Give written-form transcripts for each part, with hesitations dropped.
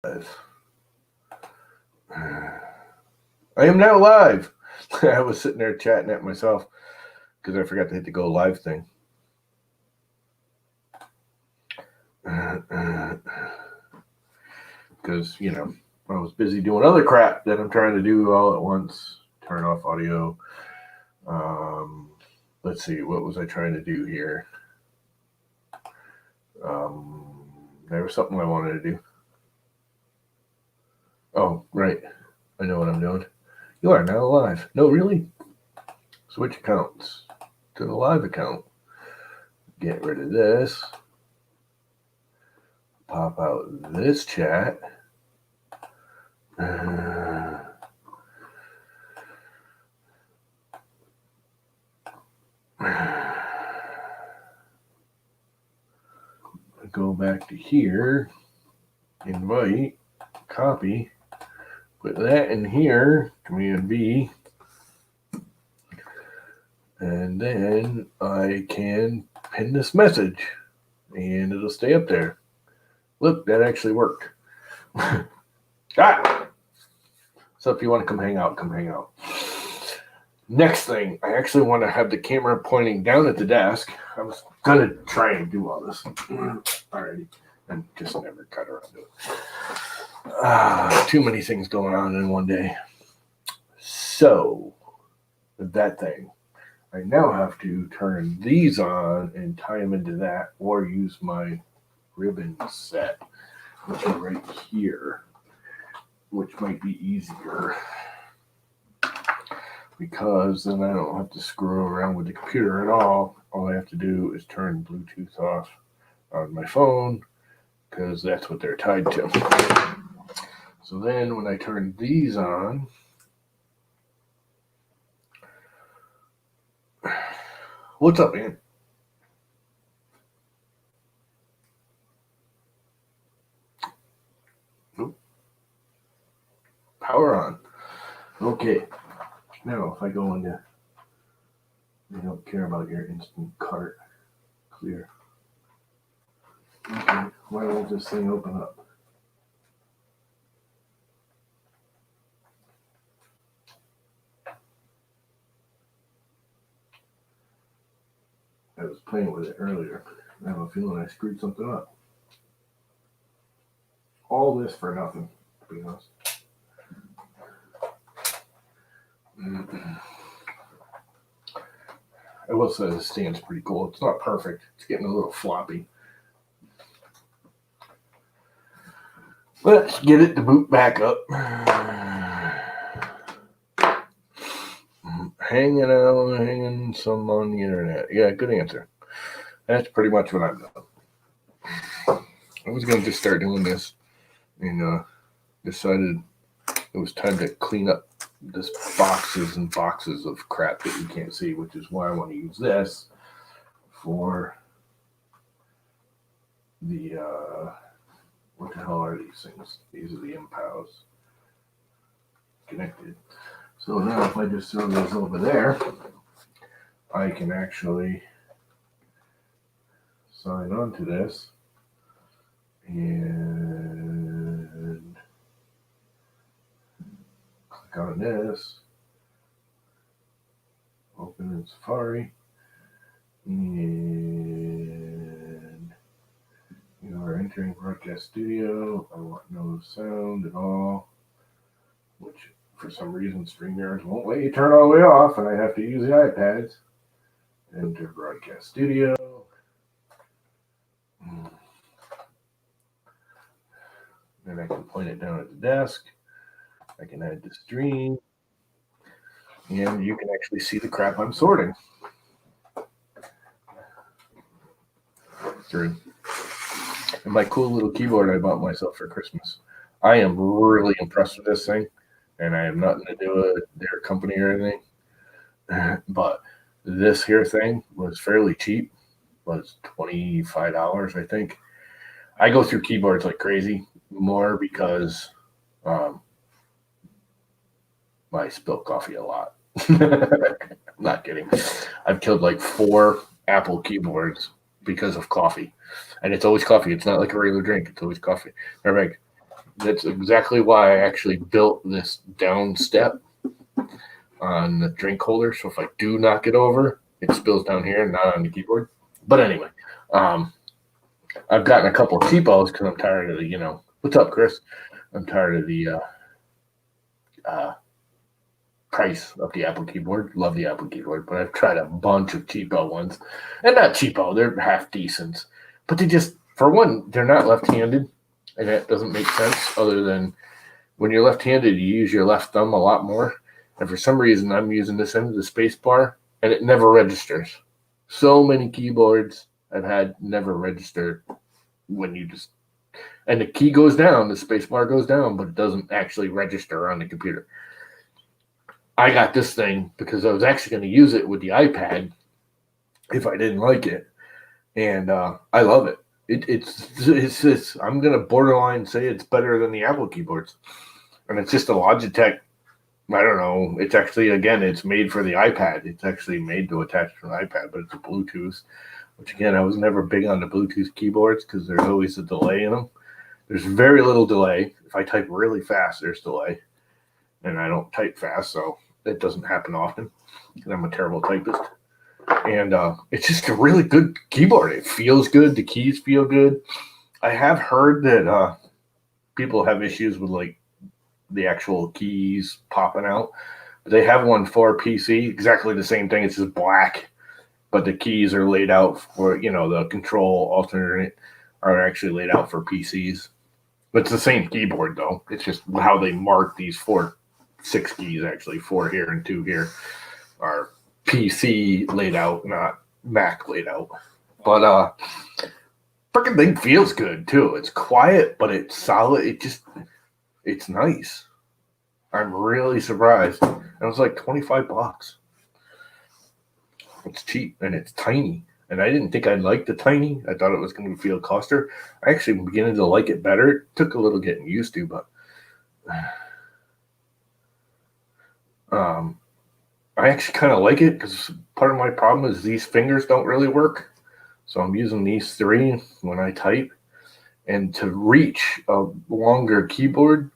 I am now live. I was sitting there chatting at myself because I forgot to hit the go live thing. Because, I was busy doing other crap that I'm trying to do all at once. Turn off audio. Let's see, what was I trying to do here? There was something I wanted to do. Oh, right. I know what I'm doing. You are now live. No, really? Switch accounts to the live account. Get rid of this. Pop out this chat. Go back to here. Invite. Copy. Put that in here. Command B. And then I can pin this message. And it'll stay up there. Look, that actually worked. So if you want to come hang out, come hang out. Next thing, I actually want to have the camera pointing down at the desk. I was going to try and do all this already and just never cut around to it. Too many things going on in one day. So, that thing. I now have to turn these on and tie them into that or use my ribbon set, which are right here, which might be easier because then I don't have to screw around with the computer at all. All I have to do is turn Bluetooth off on my phone because that's what they're tied to. So then when I turn these on, what's up, man? Nope. Power on. Okay. Now, if I go into, I don't care about your instant cart. Clear. Okay. Why won't this thing open up? I was playing with it earlier. I have a feeling I screwed something up. All this for nothing, to be honest. I will say the stand's pretty cool. It's not perfect. It's getting a little floppy. Let's get it to boot back up. Hanging some on the internet. Yeah, good answer. That's pretty much what I've done. I was going to just start doing this and decided it was time to clean up this boxes and boxes of crap that you can't see, which is why I want to use this for the, what the hell are these things? These are the impows connected. So now if I just throw those over there, I can actually sign on to this and click on this, open in Safari, and you are entering Broadcast Studio. I want no sound at all, which for some reason StreamYard won't let you turn all the way off, and I have to use the iPads. Enter Broadcast Studio. Then I can point it down at the desk. I can add the stream. And you can actually see the crap I'm sorting through. And my cool little keyboard I bought myself for Christmas. I am really impressed with this thing. And I have nothing to do with their company or anything. But this here thing was fairly cheap. Was $25, I think. I go through keyboards like crazy, more because I spill coffee a lot. Not kidding. I've killed like 4 Apple keyboards because of coffee. And it's always coffee. It's not like a regular drink. It's always coffee. They're like, That's exactly why I actually built this down step on the drink holder. So if I do knock it over, it spills down here and not on the keyboard. But anyway, I've gotten a couple of cheapos because I'm tired of the, what's up, Chris? I'm tired of the price of the Apple keyboard. Love the Apple keyboard, but I've tried a bunch of cheapo ones. And not cheapo, they're half decent. But they just, for one, they're not left-handed. And that doesn't make sense other than when you're left-handed, you use your left thumb a lot more. And for some reason, I'm using this end of the space bar, and it never registers. So many keyboards I've had never register when you just... And the key goes down, the space bar goes down, but it doesn't actually register on the computer. I got this thing because I was actually going to use it with the iPad if I didn't like it. And I love it. It's I'm going to borderline say it's better than the Apple keyboards. And it's just a Logitech. I don't know. It's actually, again, it's made for the iPad. It's actually made to attach to an iPad, but it's a Bluetooth, which, again, I was never big on the Bluetooth keyboards because there's always a delay in them. There's very little delay. If I type really fast, there's delay. And I don't type fast, so it doesn't happen often because I'm a terrible typist. And it's just a really good keyboard. It feels good. The keys feel good. I have heard that people have issues with, like, the actual keys popping out. But they have one for PC, exactly the same thing. It's just black, but the keys are laid out for, the control alternate are actually laid out for PCs. But it's the same keyboard, though. It's just how they mark these 6 keys, actually. 4 here and 2 here are PC laid out, not Mac laid out. But freaking thing feels good, too. It's quiet, but it's solid. It's nice. I'm really surprised. It was like $25. It's cheap, and it's tiny. And I didn't think I'd like the tiny. I thought it was going to feel cluster. I actually am beginning to like it better. It took a little getting used to, but I actually kind of like it because part of my problem is these fingers don't really work. So I'm using these 3 when I type. And to reach a longer keyboard,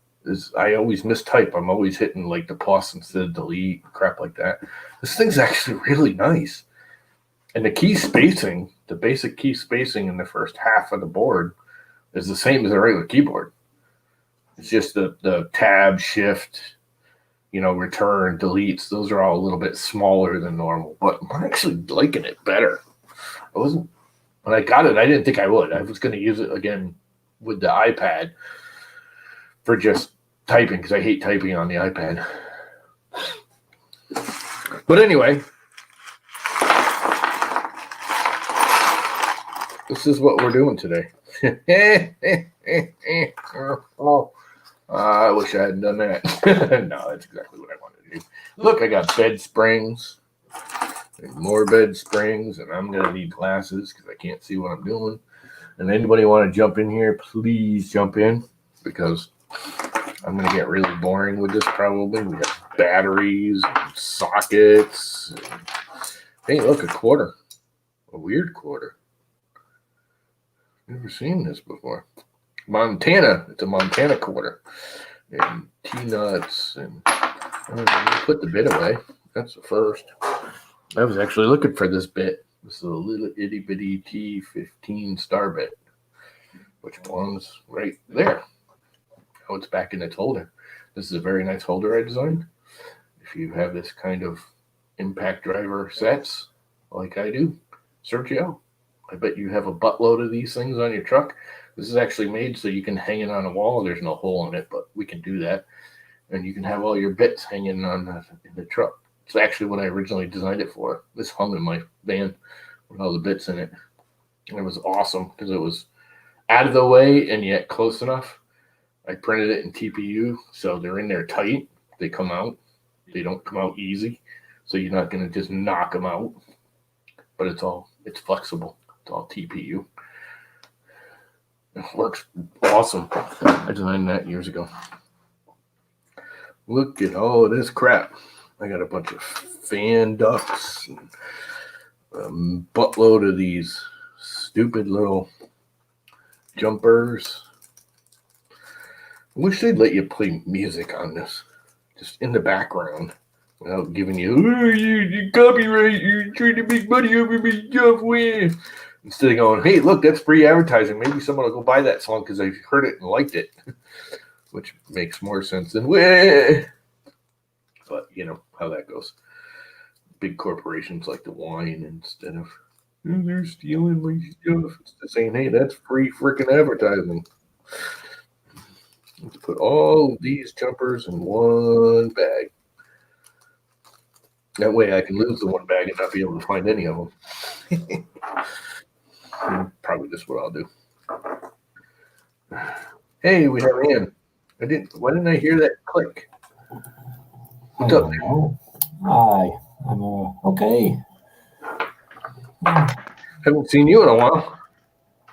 I always mistype. I'm always hitting like the plus instead of delete, crap like that. This thing's actually really nice. And the key spacing, the basic key spacing in the first half of the board is the same as a regular keyboard. It's just the tab, shift, return, deletes. Those are all a little bit smaller than normal. But I'm actually liking it better. When I got it, I didn't think I would. I was going to use it again with the iPad for just typing because I hate typing on the iPad. But anyway, this is what we're doing today. I wish I hadn't done that. No, that's exactly what I wanted to do. Look, I got bed springs. And more bed springs, and I'm going to need glasses because I can't see what I'm doing. And anybody want to jump in here, please jump in because I'm going to get really boring with this probably. We got batteries and sockets. And, hey, look, a quarter. A weird quarter. Never seen this before. Montana. It's a Montana quarter. And T-nuts. And put the bit away. That's the first. I was actually looking for this bit. This is a little itty-bitty T15 star bit, which belongs right there. Oh, it's back in its holder. This is a very nice holder I designed. If you have this kind of impact driver sets, like I do, Sergio, I bet you have a buttload of these things on your truck. This is actually made so you can hang it on a wall. There's no hole in it, but we can do that. And you can have all your bits hanging in the truck. It's actually what I originally designed it for. This hung in my van with all the bits in it. And it was awesome because it was out of the way and yet close enough. I printed it in TPU, so they're in there tight. They come out. They don't come out easy, so you're not going to just knock them out. But it's flexible. It's all TPU. It works awesome. I designed that years ago. Look at all of this crap. I got a bunch of fan ducts and a buttload of these stupid little jumpers. wish they'd let you play music on this, just in the background, without giving you, oh, you copyright, you're trying to make money over my software. Instead of going, hey, look, that's free advertising. Maybe someone will go buy that song because they heard it and liked it, which makes more sense than, wah. But you know how that goes. Big corporations like to whine instead of, oh, they're stealing my stuff. It's the saying, hey, that's free freaking advertising. Let's put all these jumpers in one bag. That way I can lose the one bag and not be able to find any of them. Probably just what I'll do. Hey, we have Ann. Why didn't I hear that click? What's up, man? Hi, I'm okay. Haven't seen you in a while.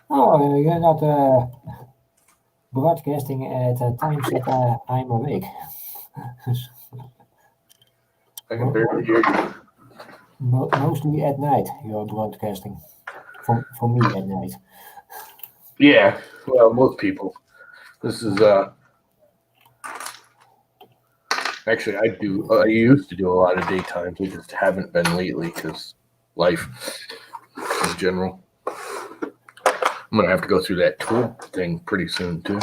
Oh, you're not broadcasting at times that I'm awake. I can barely hear you. Mostly at night you're broadcasting. For me at night. Yeah, well, most people. This is actually I used to do a lot of daytime. We just haven't been lately because life in general. I'm gonna have to go through that tool thing pretty soon too.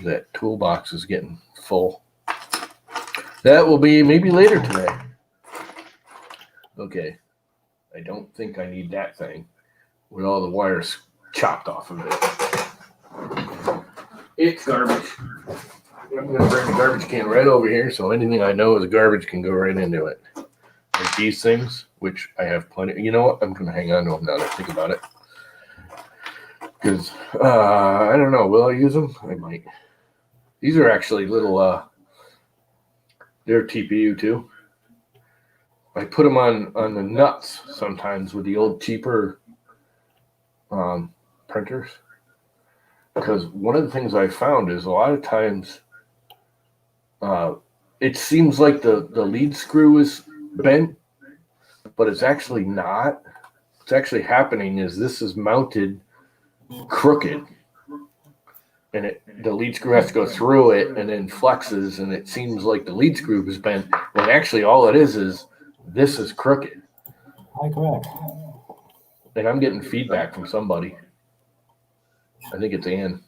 That toolbox is getting full. That will be maybe later today. Okay, I don't think I need that thing with all the wires chopped off of it. It's garbage. I'm going to bring the garbage can right over here so anything I know is garbage can go right into it. Like these things, which I have plenty. You know what? I'm going to hang on to them now that I think about it. Because, I don't know. Will I use them? I might. These are actually little, they're TPU too. I put them on the nuts sometimes with the old cheaper printers. Because one of the things I found is a lot of times it seems like the lead screw is bent, but it's actually not. What's actually happening is this is mounted crooked, and the lead screw has to go through it and then flexes, and it seems like the lead screw is bent, when actually all it is this is crooked. Correct. And I'm getting feedback from somebody. I think it's Ann.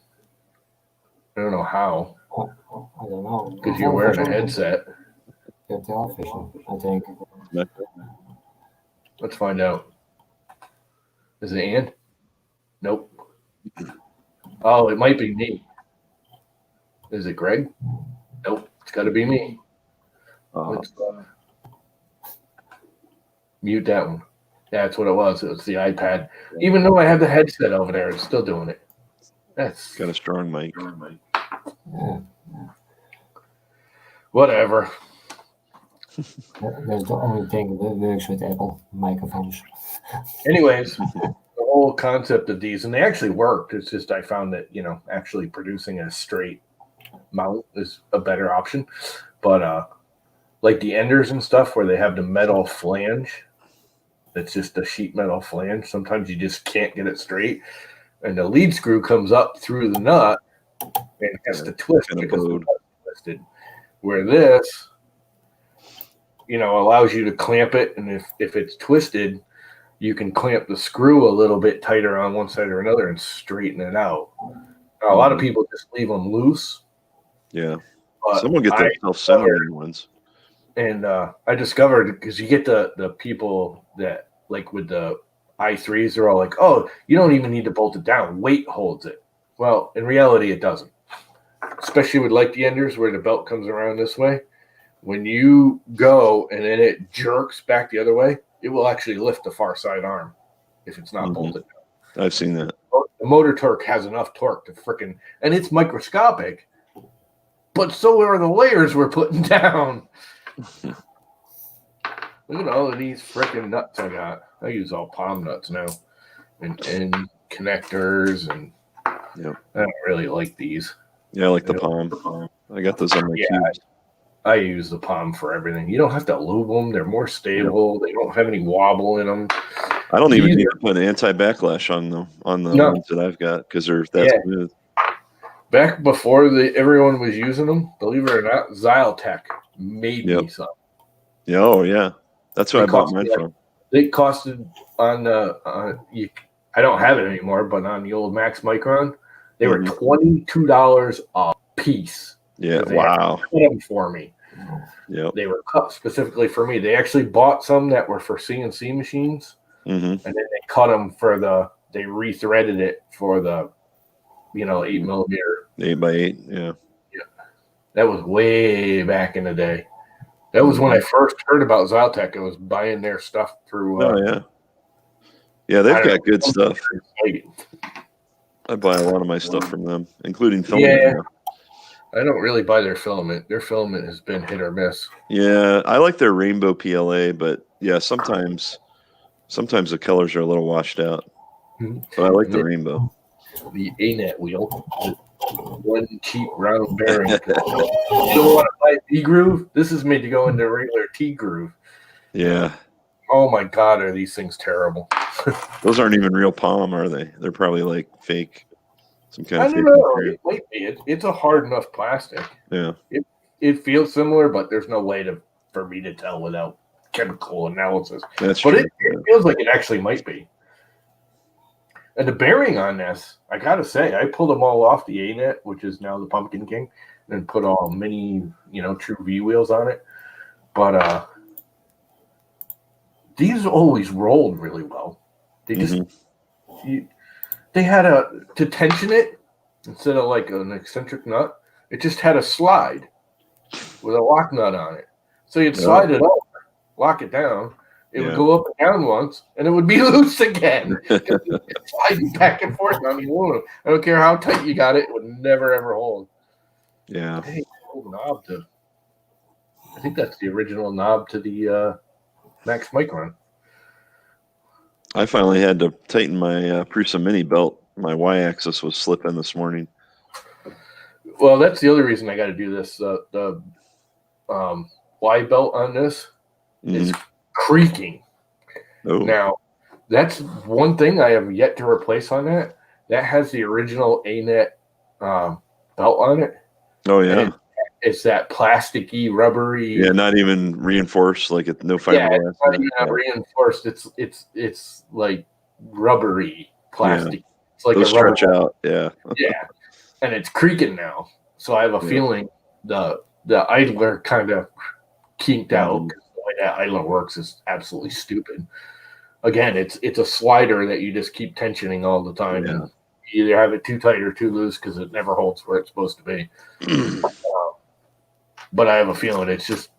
I don't know how. I don't know. Because you're wearing a headset. Your television, I think. Let's find out. Is it Ann? Nope. Oh, it might be me. Is it Greg? Nope. It's got to be me. Let's mute that one. Yeah, that's what it was. It was the iPad. Even though I have the headset over there, it's still doing it. That's got a strong mic. Yeah. Whatever. That's the only thing that works with Apple microphones. Anyways, the whole concept of these, and they actually worked. It's just I found that, actually producing a straight mount is a better option. But like the enders and stuff where they have the metal flange, it's just a sheet metal flange. Sometimes you just can't get it straight. And the lead screw comes up through the nut and has to twist because the nut's twisted. Where this, allows you to clamp it, and if it's twisted, you can clamp the screw a little bit tighter on one side or another and straighten it out. Now, a lot of people just leave them loose. Yeah. Someone get the self-centering ones. And I discovered, because you get the people that, like with the i3s, they're all like, oh, you don't even need to bolt it down. Weight holds it. Well, in reality, it doesn't. Especially with like the enders where the belt comes around this way. When you go and then it jerks back the other way, it will actually lift the far side arm if it's not bolted down. I've seen that. The motor torque has enough torque to frickin', and it's microscopic, but so are the layers we're putting down. Look at all of these frickin' nuts I got. I use all palm nuts now, and connectors, and I don't really like these. Yeah, I like the palm. I got those on my cubes. I use the palm for everything. You don't have to lube them. They're more stable. They don't have any wobble in them. I don't even need to put an anti-backlash on the ones that I've got because they're that smooth. back before everyone was using them, believe it or not, Xyltech made me some. Yeah, oh yeah, that's what I bought mine from. They costed on the I don't have it anymore, but on the old Max Micron, they were $22 a piece. Yeah, wow. Cut them for me. Yep. They were cut specifically for me. They actually bought some that were for CNC machines, and then they cut them for they rethreaded it for the, 8mm. 8x8, yeah. That was way back in the day. That was when I first heard about Xyltech. I was buying their stuff through. Yeah, they've got good stuff. I buy a lot of my stuff from them, including filament. Yeah. I don't really buy their filament. Their filament has been hit or miss. Yeah, I like their rainbow PLA, but yeah, sometimes the colors are a little washed out. But I like the rainbow. The A-net wheel, one cheap round bearing. You don't want to buy T-groove? This is made to go into regular T-groove. Yeah. Oh my God, are these things terrible? Those aren't even real palm, are they? They're probably like fake. Some kind of I don't know. It might be. It's a hard enough plastic. Yeah. It feels similar, but there's no way for me to tell without chemical analysis. That's true. It feels like it actually might be. And the bearing on this, I gotta say, I pulled them all off the A-net, which is now the Pumpkin King, and put all mini, true V wheels on it. But these always rolled really well. They just they had to tension it instead of like an eccentric nut. It just had a slide with a lock nut on it. So you'd slide it over, lock it down. It would go up and down once, and it would be loose again. Sliding back and forth on the aluminum. I don't care how tight you got it; it would never ever hold. Yeah. Hey, knob to. I think that's the original knob to the Max Micron. I finally had to tighten my Prusa Mini belt. My Y-axis was slipping this morning. Well, that's the other reason I got to do this. The Y belt on this is creaking. Oh. Now, that's one thing I have yet to replace on that. That has the original A-net belt on it. Oh, yeah. It's that plasticky, rubbery. Yeah, not even reinforced, like no fiberglass. Yeah, it's not even reinforced. It's like rubbery plastic. Yeah. It's like those a rubber stretch out. Yeah. Yeah, and it's creaking now. So I have a feeling the idler kind of kinked out. The way that idler works is absolutely stupid. Again, it's a slider that you just keep tensioning all the time, and you either have it too tight or too loose because it never holds where it's supposed to be. But I have a feeling it's just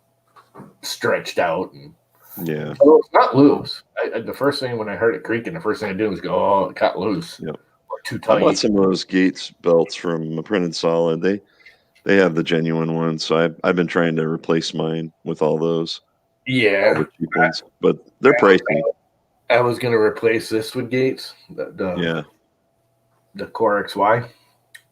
stretched out. And, so it's not loose. The first thing when I heard it creaking, the first thing I did was go, "Oh, it got loose." Yep. Or too tight. I bought some of those Gates belts from Printed Solid. They have the genuine ones, so I've been trying to replace mine with all those. Yeah, all the cheap ones, but they're pricey. I was going to replace this with Gates, the Core XY.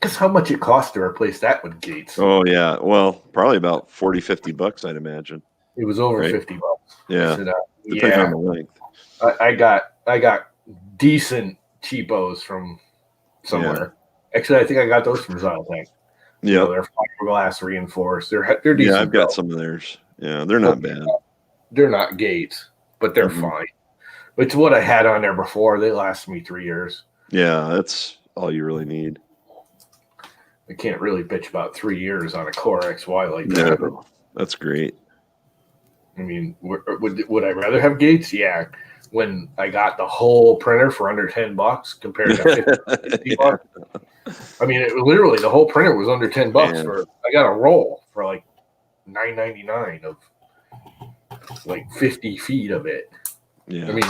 Guess how much it cost to replace that with Gates? Oh, yeah. Well, probably about $40-$50, I'd imagine. It was over $50. Yeah. Depending on the length. I got decent cheapos from somewhere. Yeah. Actually, I think I got those from Xyltech. Yeah. They're fiberglass reinforced. They're decent. Yeah, I've got some of theirs. Yeah, they're not bad. They're not Gates, but they're fine. It's what I had on there before. They last me 3 years. Yeah, that's all you really need. I can't really bitch about 3 years on a Core XY like that. No, that's great. I mean, would I rather have Gates? Yeah. When I got the whole printer for under $10 compared to $50. I mean, literally the whole printer was under $10 I got a roll for like $9.99 of like 50 feet of it. Yeah. I mean,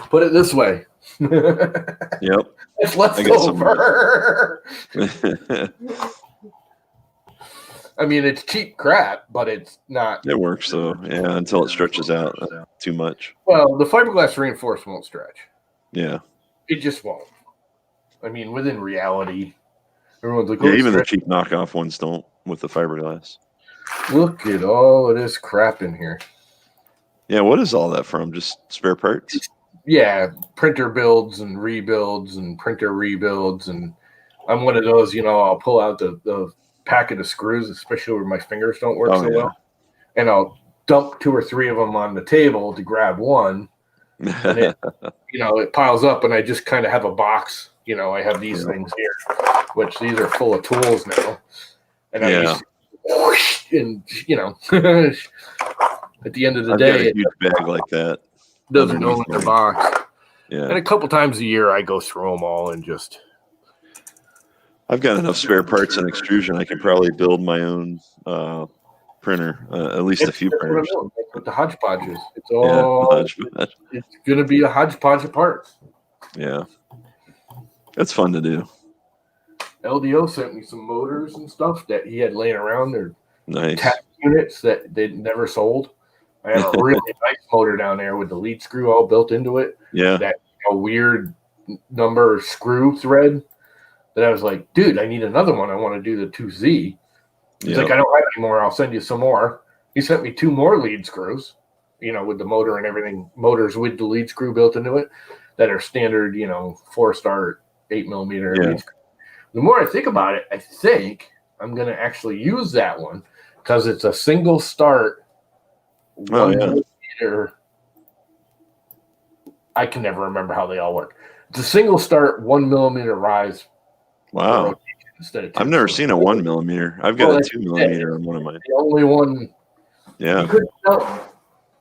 put it this way. Yep. It's leftover. I mean, it's cheap crap, but it's not. It works though, yeah, until it stretches out too much. Well, the fiberglass reinforced won't stretch. Yeah. It just won't. I mean, within reality, everyone's like, even the cheap knockoff ones don't with the fiberglass. Look at all of this crap in here. Yeah, what is all that from? Just spare parts? Yeah, printer builds and rebuilds and printer rebuilds and I'm one of those, I'll pull out the packet of screws, especially where my fingers don't work so well, and I'll dump 2 or 3 of them on the table to grab one, and it, it piles up, and I just kind of have a box. I have these things here, which these are full of tools now, and I just and at the end of the day, got a huge bag like that. Doesn't go in the box. Yeah, and a couple times a year I go through them all and just. I've got enough spare parts and extrusion. I can probably build my own printer, at least a few printers. That's what the HodgePodge is. It's all. HodgePodge. It's going to be a HodgePodge of parts. Yeah, that's fun to do. LDO sent me some motors and stuff that he had laying around. They're nice test units that they never sold. I have a really nice motor down there with the lead screw all built into it. Yeah, that weird number screw thread. That I was like, dude, I need another one. I want to do the 2Z. He's like, I don't have any more. I'll send you some more. He sent me 2 more lead screws, with the motor and everything, motors with the lead screw built into it that are standard, 4-star 8mm lead screw. The more I think about it, I think I'm going to actually use that one because it's a single start 1mm. I can never remember how they all work. It's a single start 1mm rise. Wow. Instead of I've never seen a 1mm. I've got a 2mm on one of mine. The only one. Yeah. Couldn't sell,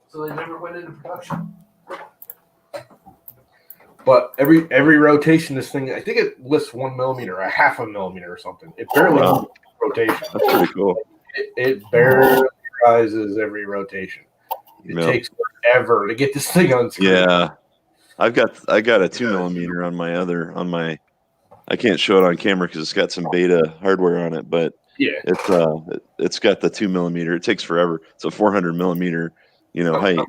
so they never went into production. But every rotation, this thing, I think it lists 1mm, a half a millimeter or something. It barely rotation. That's pretty cool. It barely rises every rotation. It takes forever to get this thing on screen. Yeah. I got a 2mm on my I can't show it on camera because it's got some beta hardware on it, but it's got the 2mm. It takes forever. It's a 400mm, height.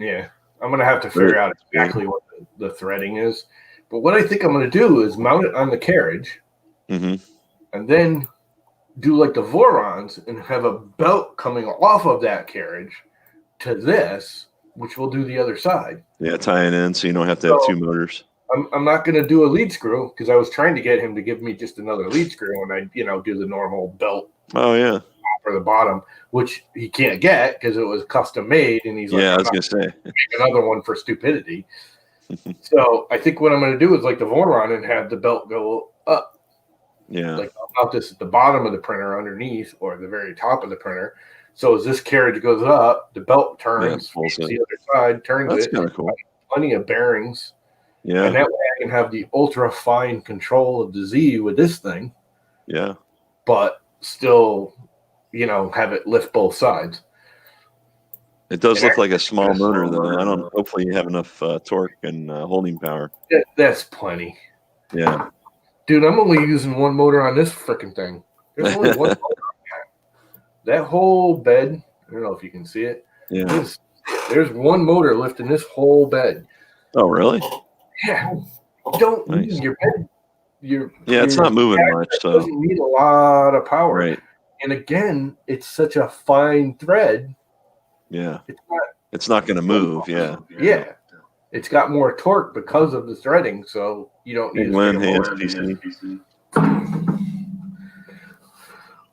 Yeah, I'm gonna have to figure out exactly what the threading is. But what I think I'm gonna do is mount it on the carriage, and then do like the Vorons and have a belt coming off of that carriage to this, which will do the other side. Yeah, tie it in so you don't have to have 2 motors. I'm not going to do a lead screw because I was trying to get him to give me just another lead screw and I, do the normal belt. Oh yeah. For the bottom, which he can't get because it was custom made, and he's like, I was going to say make another one for stupidity. So I think what I'm going to do is like the Voron and have the belt go up. Yeah. Like I'll mount this at the bottom of the printer underneath or the very top of the printer. So as this carriage goes up, the belt turns the other side, turns it. That's kind of cool. Plenty of bearings. Yeah. And that way I can have the ultra fine control of the Z with this thing. Yeah. But still, have it lift both sides. It does look like a small motor, though. Hopefully you have enough torque and holding power. That's plenty. Yeah. Dude, I'm only using one motor on this freaking thing. There's only one motor on that whole bed. I don't know if you can see it. Yeah. There's one motor lifting this whole bed. Oh, really? Yeah. Don't need your bed. It's not moving much, so it doesn't need a lot of power. Right. And again, it's such a fine thread. Yeah. It's not going to move. Yeah. Yeah. It's got more torque because of the threading, so you don't need PC.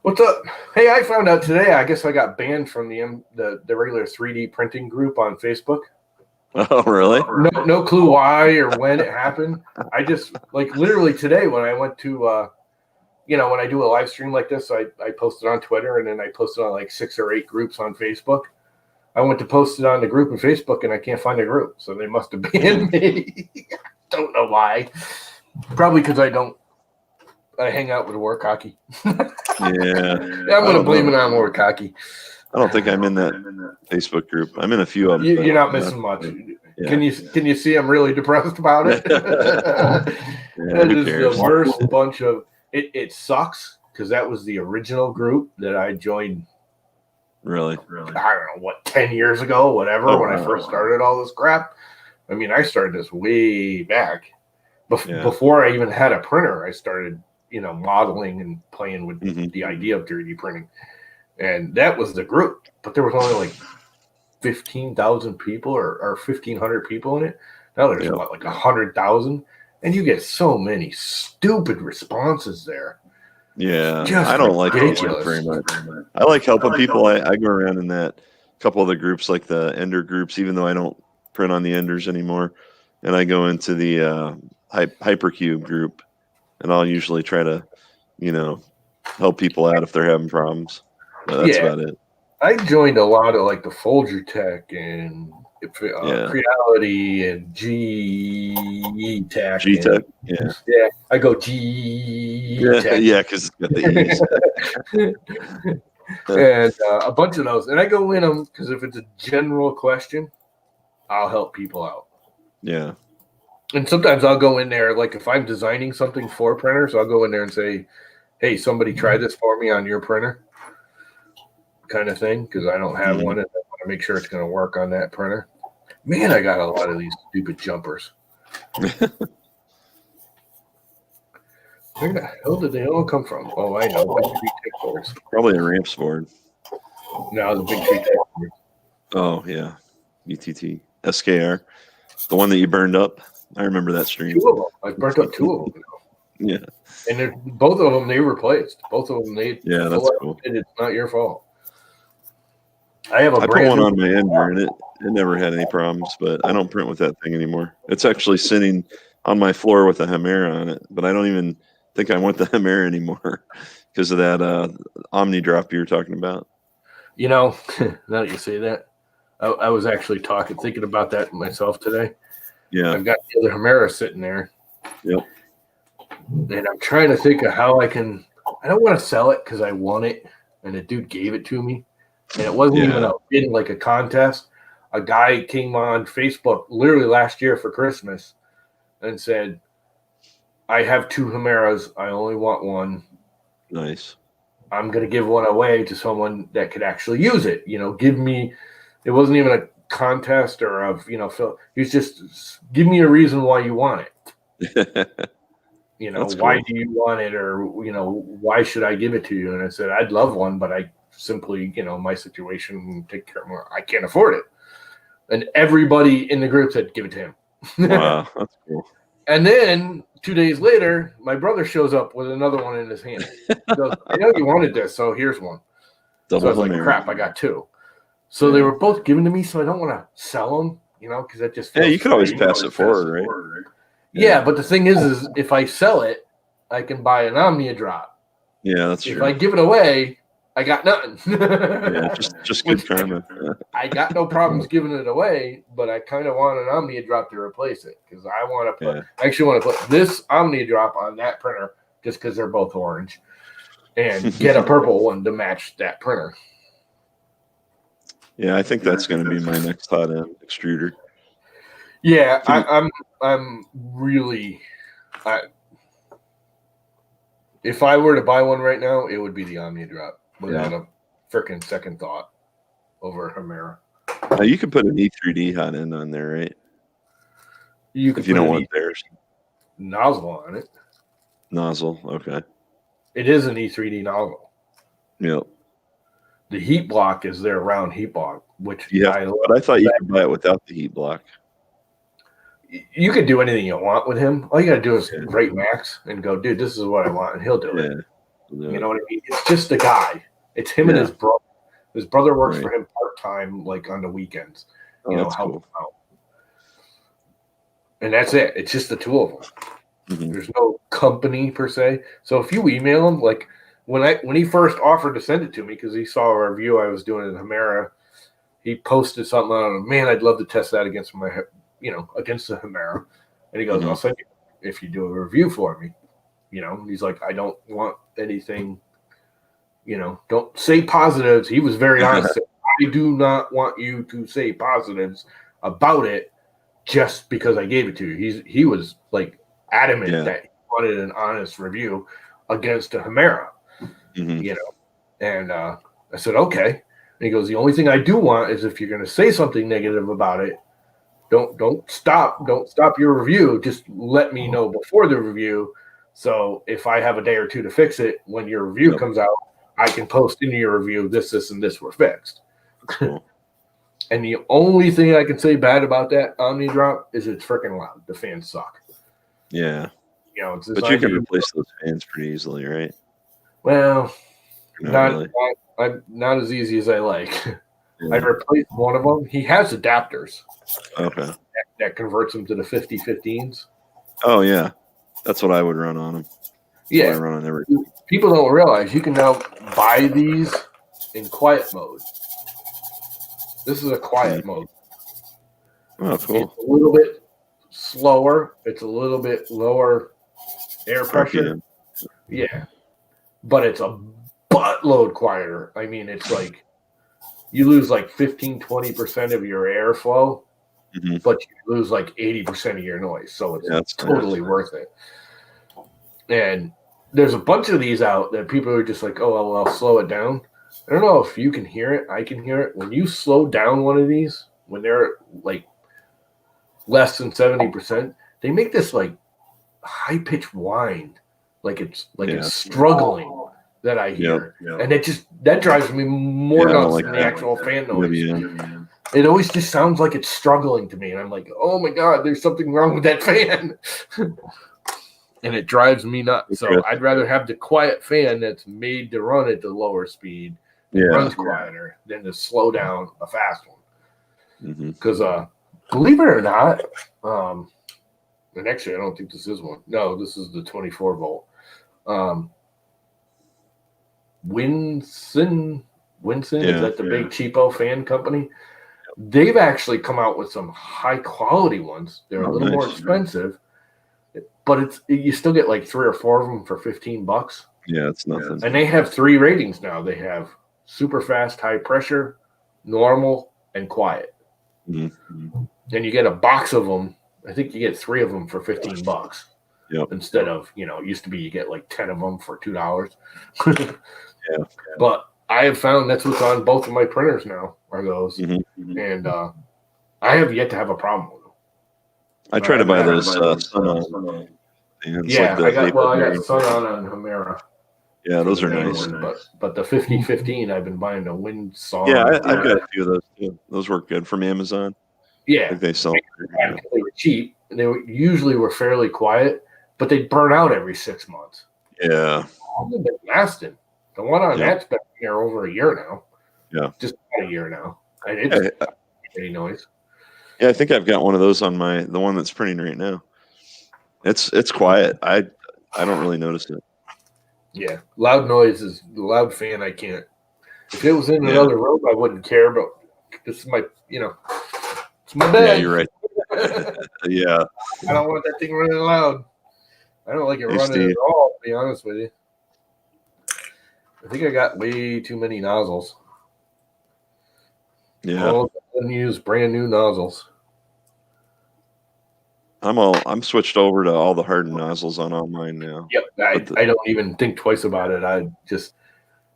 What's up? Hey, I found out today. I guess I got banned from the regular 3D printing group on Facebook. Oh, really? No clue why or when it happened. I just literally today when I went to when I do a live stream like this, I post it on Twitter and then I post it on 6 or 8 groups on Facebook. I went to post it on the group on Facebook and I can't find the group, so they must have banned me. Don't know why. Probably because I hang out with work hockey. Yeah. I'm gonna blame it on work hockey. I don't think I'm in that Facebook group. I'm in a few of them. You're not missing much. Yeah. Can you see I'm really depressed about it? It is the worst bunch of it sucks because that was the original group that I joined. Really? I don't know 10 years ago, whatever, when I first started all this crap. I mean, I started this way back. Before I even had a printer, I started, modeling and playing with the idea of 3D printing. And that was the group, but there was only 15,000 people or 1,500 people in it. Now there's 100,000. and you get so many stupid responses there. Yeah, Just I don't like ridiculous. Facebook very much. I like helping people. I go around in that couple of the groups, like the Ender groups, even though I don't print on the Enders anymore. And I go into the Hypercube group, and I'll usually try to, help people out if they're having problems. But that's about it. I joined a lot of like the Folger Tech and Creality and G Tech. G Tech, yeah. I go G Tech. Yeah, because it's got the E's. And a bunch of those. And I go in them because if it's a general question, I'll help people out. Yeah. And sometimes I'll go in there, like if I'm designing something for printers, I'll go in there and say, hey, somebody try this for me on your printer, kind of thing, because I don't have one and I want to make sure it's going to work on that printer. Man, I got a lot of these stupid jumpers. Where the hell did they all come from? Oh, I know. Big Tree Tech boards. Probably a ramps board. No, the Big Tree Tech board. Oh, yeah. UTT. SKR. The one that you burned up. I remember that stream. 2 of them. I burnt up 2 of them. Yeah. And both of them they replaced. Both of them they. Yeah, that's cool. It's not your fault. I put one on my Ender and it never had any problems, but I don't print with that thing anymore. It's actually sitting on my floor with a Hemera on it, but I don't even think I want the Hemera anymore because of that Omni drop you were talking about. Now that you say that, I was actually thinking about that myself today. Yeah. I've got the other Hemera sitting there. Yep. And I'm trying to think of how I don't want to sell it because I want it, and the dude gave it to me. And it wasn't even in like a contest. A guy came on Facebook literally last year for Christmas and said, I have 2 Hemeras. I only want one. Nice. I'm going to give one away to someone that could actually use it. Give me, it wasn't even a contest or of, he's just give me a reason why you want it. Why do you want it? Or, why should I give it to you? And I said, I'd love one, but I simply, my situation, take care of more. I can't afford it. And everybody in the group said, give it to him. Wow, that's cool. And then 2 days later, my brother shows up with another one in his hand. He goes, I know you wanted this, so here's one. So I was like, crap, I got 2. So they were both given to me, so I don't want to sell them, because that just feels you can always pass it forward, right? Yeah, but the thing is if I sell it, I can buy an Omnia drop. Yeah, that's true. If I give it away, I got nothing. Yeah, just good karma. I got no problems giving it away, but I kind of want an Omnia drop to replace it because I want to I actually want to put this Omnia drop on that printer just because they're both orange, and get a purple one to match that printer. Yeah, I think that's going to be my next hot end extruder. Yeah, I'm really. If I were to buy one right now, it would be the Omnia drop without a freaking second thought over Hemera. Now you can put an E3D hot end on there, right? If you don't want theirs. Nozzle on it. Nozzle, okay. It is an E3D nozzle. Yep. The heat block is their round heat block, which but I thought you could buy it without the heat block. You could do anything you want with him. All you got to do is rate Max and go, dude, this is what I want, and he'll do it. You know what I mean? It's just a guy. It's him and his brother. His brother works for him part-time, like on the weekends. Help him out. And that's it. It's just the 2 of them. Mm-hmm. There's no company per se. So if you email him, like when he first offered to send it to me because he saw a review I was doing in Hemera, he posted something on it. Man, I'd love to test that against against the Hemera. And he goes, I'll send you if you do a review for me. He's like, I don't want anything, don't say positives. He was very honest. I do not want you to say positives about it just because I gave it to you. He was like adamant that he wanted an honest review against a Hemera, and I said, okay. And he goes, the only thing I do want is if you're going to say something negative about it, don't stop your review. Just let me know before the review. So if I have a day or 2 to fix it, when your review comes out, I can post into your review, this, and this were fixed. Cool. And the only thing I can say bad about that Omni drop is it's freaking loud. The fans suck. Yeah. It's But you can replace those fans pretty easily, right? Well, Not really. not as easy as I like. I Yeah. replaced one of them. He has adapters Okay. that converts them to the 50-15s. Oh yeah, that's what I would run on them. That's what I run on everything. People don't realize you can now buy these in quiet mode. This is a quiet mode. Oh, cool. It's a little bit slower. It's a little bit lower air pressure. RPM. Yeah. But it's a buttload quieter. I mean, it's like you lose like 15-20% of your airflow, but you lose like 80% of your noise. So it's totally worth it. And there's a bunch of these out that people are just like, oh, well, I'll slow it down. I don't know if you can hear it. I can hear it. When you slow down one of these, when they're like less than 70%, they make this like high-pitched whine, like it's struggling that I hear. And that drives me more nuts than the actual fan noise. It always just sounds like it's struggling to me. And I'm like, oh my God, there's something wrong with that fan. And it drives me nuts. So I'd rather have the quiet fan that's made to run at the lower speed, runs quieter, than to slow down a fast one. Because believe it or not, and actually I don't think this is one. No, this is the 24 volt. Winson, is that the big cheapo fan company? They've actually come out with some high quality ones. They're a little more expensive. But you still get like 3 or 4 of them for $15. Yeah, it's nothing. And they have 3 ratings now. They have super fast, high pressure, normal, and quiet. And you get a box of them. I think you get 3 of them for $15. Instead of, it used to be you get like 10 of them for $2. But I have found that's what's on both of my printers now are those. And I have yet to have a problem with them. I try to buy those Sun-On. Yeah, I got Sun-On and Hamera. Yeah, those are nice. But the 50-15, I've been buying the Windsong. Yeah, I've got a few of those too. Those work good from Amazon. Yeah. I think they sell. They were cheap. They usually were fairly quiet, but they burn out every 6 months. Yeah. They've been lasting. The one on that's been here over a year now. Yeah. Just about a year now. And it's any noise. Yeah, I think I've got one of those on the one that's printing right now. It's quiet. I don't really notice it. Yeah, loud noise is the loud fan. I can't. If it was in another room, I wouldn't care. But this is my, it's my bed. Yeah, you're right. Yeah. I don't want that thing running loud. I don't like it running at all. To be honest with you, I think I got way too many nozzles. Yeah. All unused, brand new nozzles. I'm switched over to all the hardened nozzles on all mine now. Yep, I don't even think twice about it.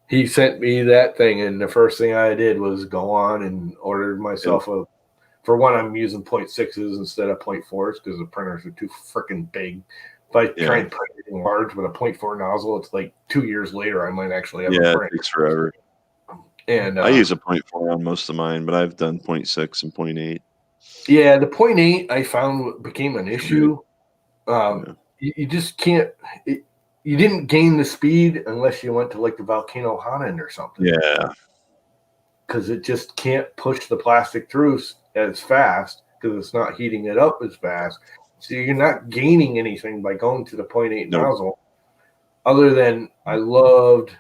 He sent me that thing, and the first thing I did was go on and ordered myself for one, I'm using 0.6s instead of 0.4s because the printers are too freaking big. If I try and print anything large with a 0.4 nozzle, it's like 2 years later I might actually have a print. It takes forever. And I use a 0.4 on most of mine, but I've done 0.6 and 0.8. Yeah, the 0.8 I found became an issue. You just can't. You didn't gain the speed unless you went to like the Volcano hot end or something. Yeah, because it just can't push the plastic through as fast because it's not heating it up as fast. So you're not gaining anything by going to the 0.8 nozzle. Other than I loved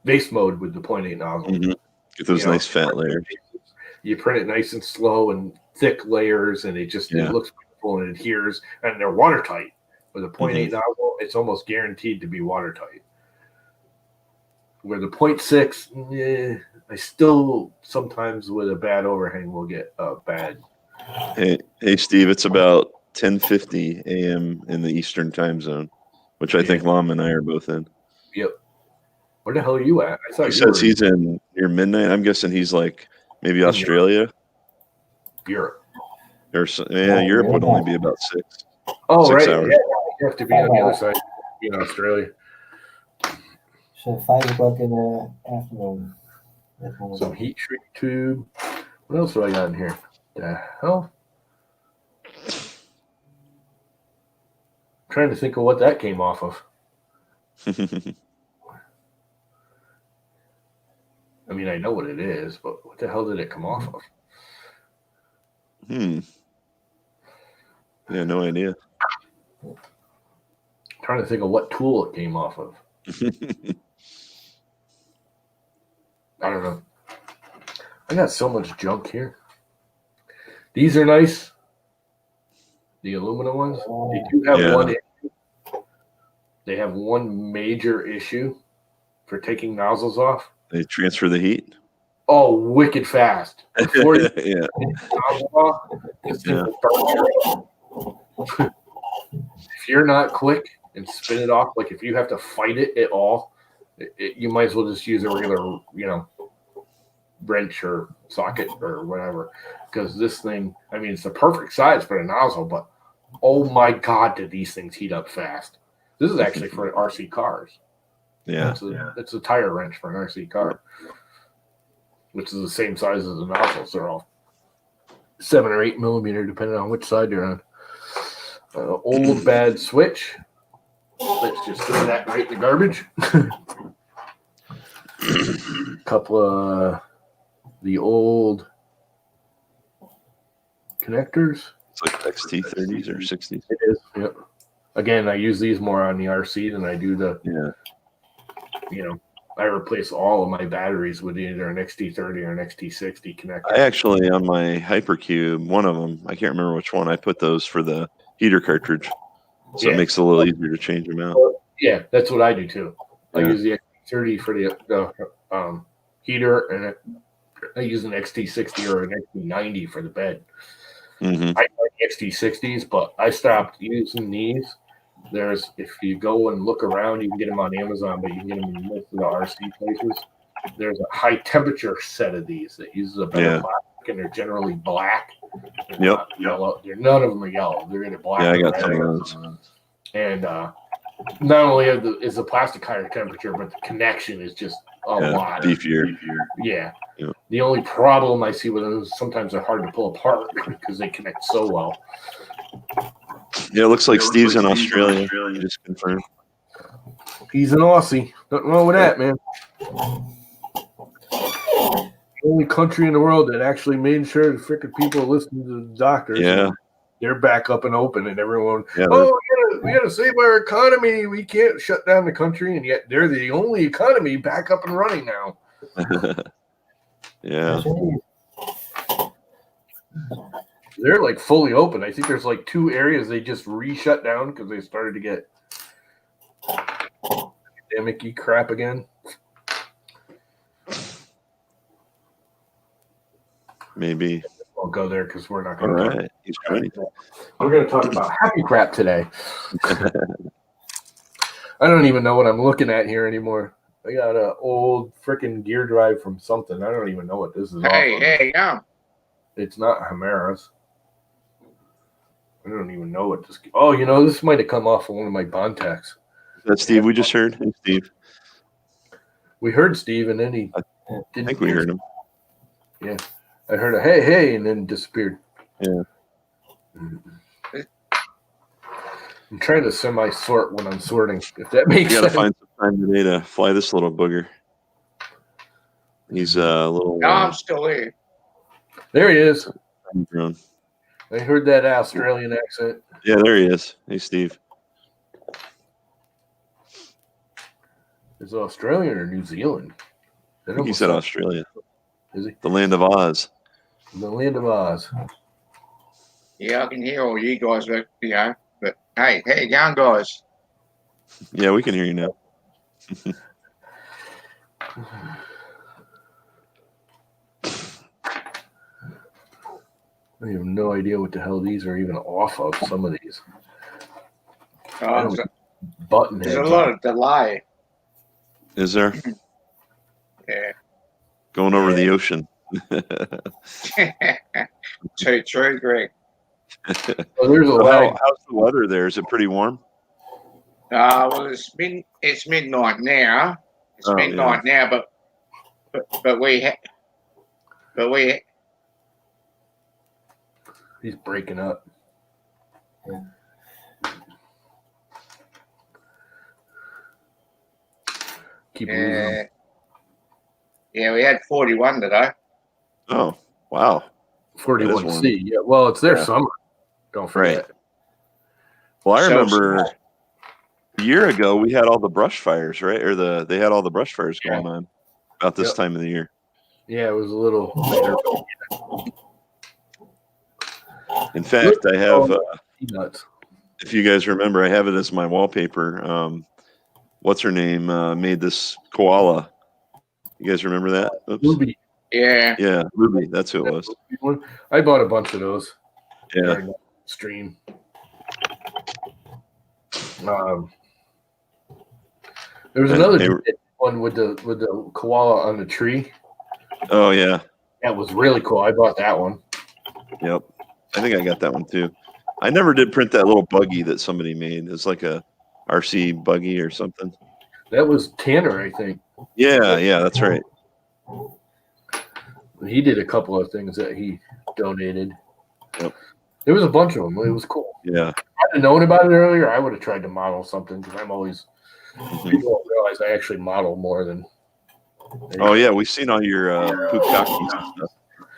base mode with the 0.8 nozzle. Mm-hmm. Get those nice fat layers. You print it nice and slow and thick layers, and it looks beautiful and it adheres, and they're watertight. With a 0.8 nozzle, it's almost guaranteed to be watertight. Where the 0.6, I still sometimes with a bad overhang will get bad. Hey, Steve, it's about 10:50 a.m. in the Eastern time zone, which I think Lom and I are both in. Yep. Where the hell are you at? I thought he says he's in near midnight. I'm guessing he's like maybe Australia. Europe. Europe would only be about 6. Oh, 6 right. hours. Yeah, you have to be on the other side in Australia. So 5 o'clock in the afternoon. Some heat shrink tube. What else do I got in here? The hell? Trying to think of what that came off of. I mean, I know what it is, but what the hell did it come off of? Yeah, no idea. Trying to think of what tool it came off of. I don't know. I got so much junk here. These are nice. The aluminum ones. They do have one issue. They have one major issue for taking nozzles off. They transfer the heat. Oh, wicked fast. Before you yeah. take the nozzle off, this thing will burn. If you're not quick and spin it off, like if you have to fight it at all, you might as well just use a regular, wrench or socket or whatever. Because this thing, I mean, it's the perfect size for a nozzle, but oh my God, did these things heat up fast. This is actually for RC cars. Yeah. It's a tire wrench for an RC car, which is the same size as the nozzles. They're all 7 or 8 millimeter, depending on which side you're on. Old bad switch. Let's just throw that right in the garbage. Couple of the old connectors. It's like XT30s or 60s. It is. Yep. Again, I use these more on the RC than I do the. I replace all of my batteries with either an XT30 or an XT60 connector. I actually, on my Hypercube, one of them, I can't remember which one, I put those for the heater cartridge. So it makes it a little easier to change them out. Yeah, that's what I do too. I use the XT30 for the heater, and I use an XT60 or an XT90 for the bed. Mm-hmm. I like XT60s, but I stopped using these. If you go and look around, you can get them on Amazon, but you can get them in most of the RC places. There's a high temperature set of these that uses a better plastic, and they're generally black. They're not yellow. None of them are yellow. They're either black. Yeah, I or got some of those. And not only is the plastic higher temperature, but the connection is just a lot beefier. Yeah. The only problem I see with them is sometimes they're hard to pull apart because they connect so well. Yeah, it looks like Steve's in Australia. Just confirmed. He's an Aussie. Nothing wrong with that, man. The only country in the world that actually made sure the freaking people listen to the doctors. Yeah. They're back up and open, and everyone, we gotta save our economy. We can't shut down the country, and yet they're the only economy back up and running now. Yeah. They're like fully open. I think there's like 2 areas they just re-shut down because they started to get pandemic-y crap again. Maybe. I'll go there because we're not going to. All right. He's ready. We're going to talk about happy crap today. I don't even know what I'm looking at here anymore. I got an old freaking gear drive from something. I don't even know what this is. Yeah. It's not Hamara's. I don't even know what this. Oh, this might have come off of one of my Bontecs. That's Steve we just heard. Hey, Steve. We heard Steve, and then he. I think we heard him. Yeah, I heard a hey, and then disappeared. Yeah. I'm trying to semi-sort when I'm sorting. If that makes sense. You got to find some time today to fly this little booger. He's a little. No, I'm still here. There he is. Drone. I heard that Australian accent. Yeah, there he is. Hey, Steve. Is it Australian or New Zealand? I think he said Australia. Is he? The land of Oz. The land of Oz. Yeah, I can hear all you guys, but hey, how you going, guys? Yeah, we can hear you now. I have no idea what the hell these are even off of. Some of these. Button There's a lot of delay. Is there? Yeah. Going over the ocean. Too true, Greg. There's a lag. How's the weather there? Is it pretty warm? Well, it's midnight now. It's midnight now, but we He's breaking up. Keep losing them. Yeah, we had 41 today. Oh, wow. 41C. Yeah, well, it's their Yeah. summer. Don't forget. Right. Well, I So remember small. a year ago we had all the brush fires, right? Or they had all the brush fires going on about this Yep. time of the year. Yeah, it was a little later. In fact, I have, Peanuts. if you guys remember, I have it as my wallpaper. What's her name made this koala? You guys remember that? Oops. Ruby. Yeah. Yeah, Ruby. That's who it was. I bought a bunch of those. Yeah. During the stream. There was another one with the koala on the tree. Oh yeah. That was really cool. I bought that one. Yep. I think I got that one too. I never did print that little buggy that somebody made. It's like a RC buggy or something. That was Tanner, I think. Yeah, that's right. He did a couple of things that he donated. Yep. There was a bunch of them. It was cool. Yeah. If I had known about it earlier, I would have tried to model something because I'm always people don't realize I actually model more than. Oh yeah, we've seen all your pukakis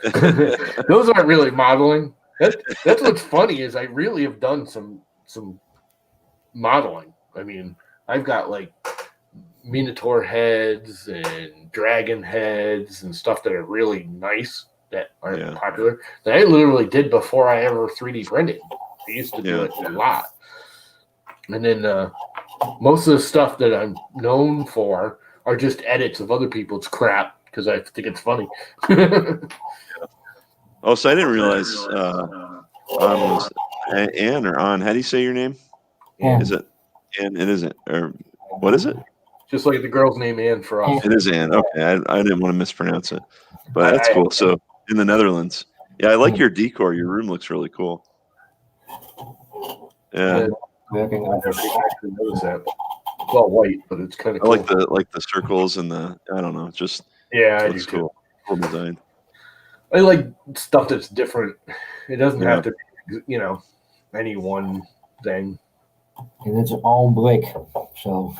and stuff. Those aren't really modeling. That's what's funny is I really have done some modeling. I mean, I've got like Minotaur heads and dragon heads and stuff that are really nice that aren't popular that I literally did before I ever 3D printed. I used to do it a lot. And then most of the stuff that I'm known for are just edits of other people's crap because I think it's funny. Oh, so I didn't realize On was Ann or On. How do you say your name? Yeah. Is it Ann? It isn't. Or what is it? Just like the girl's name Ann for us. It is Ann. Okay, I didn't want to mispronounce it, but that's cool. So in the Netherlands, yeah, I like your decor. Your room looks really cool. Yeah, Working I never actually noticed that. It's all white, but it's kind of I cool. like the circles and the I don't know, just I do looks too. cool. Cool design. I like stuff that's different. It doesn't have to be, any one thing. And it's all brick, so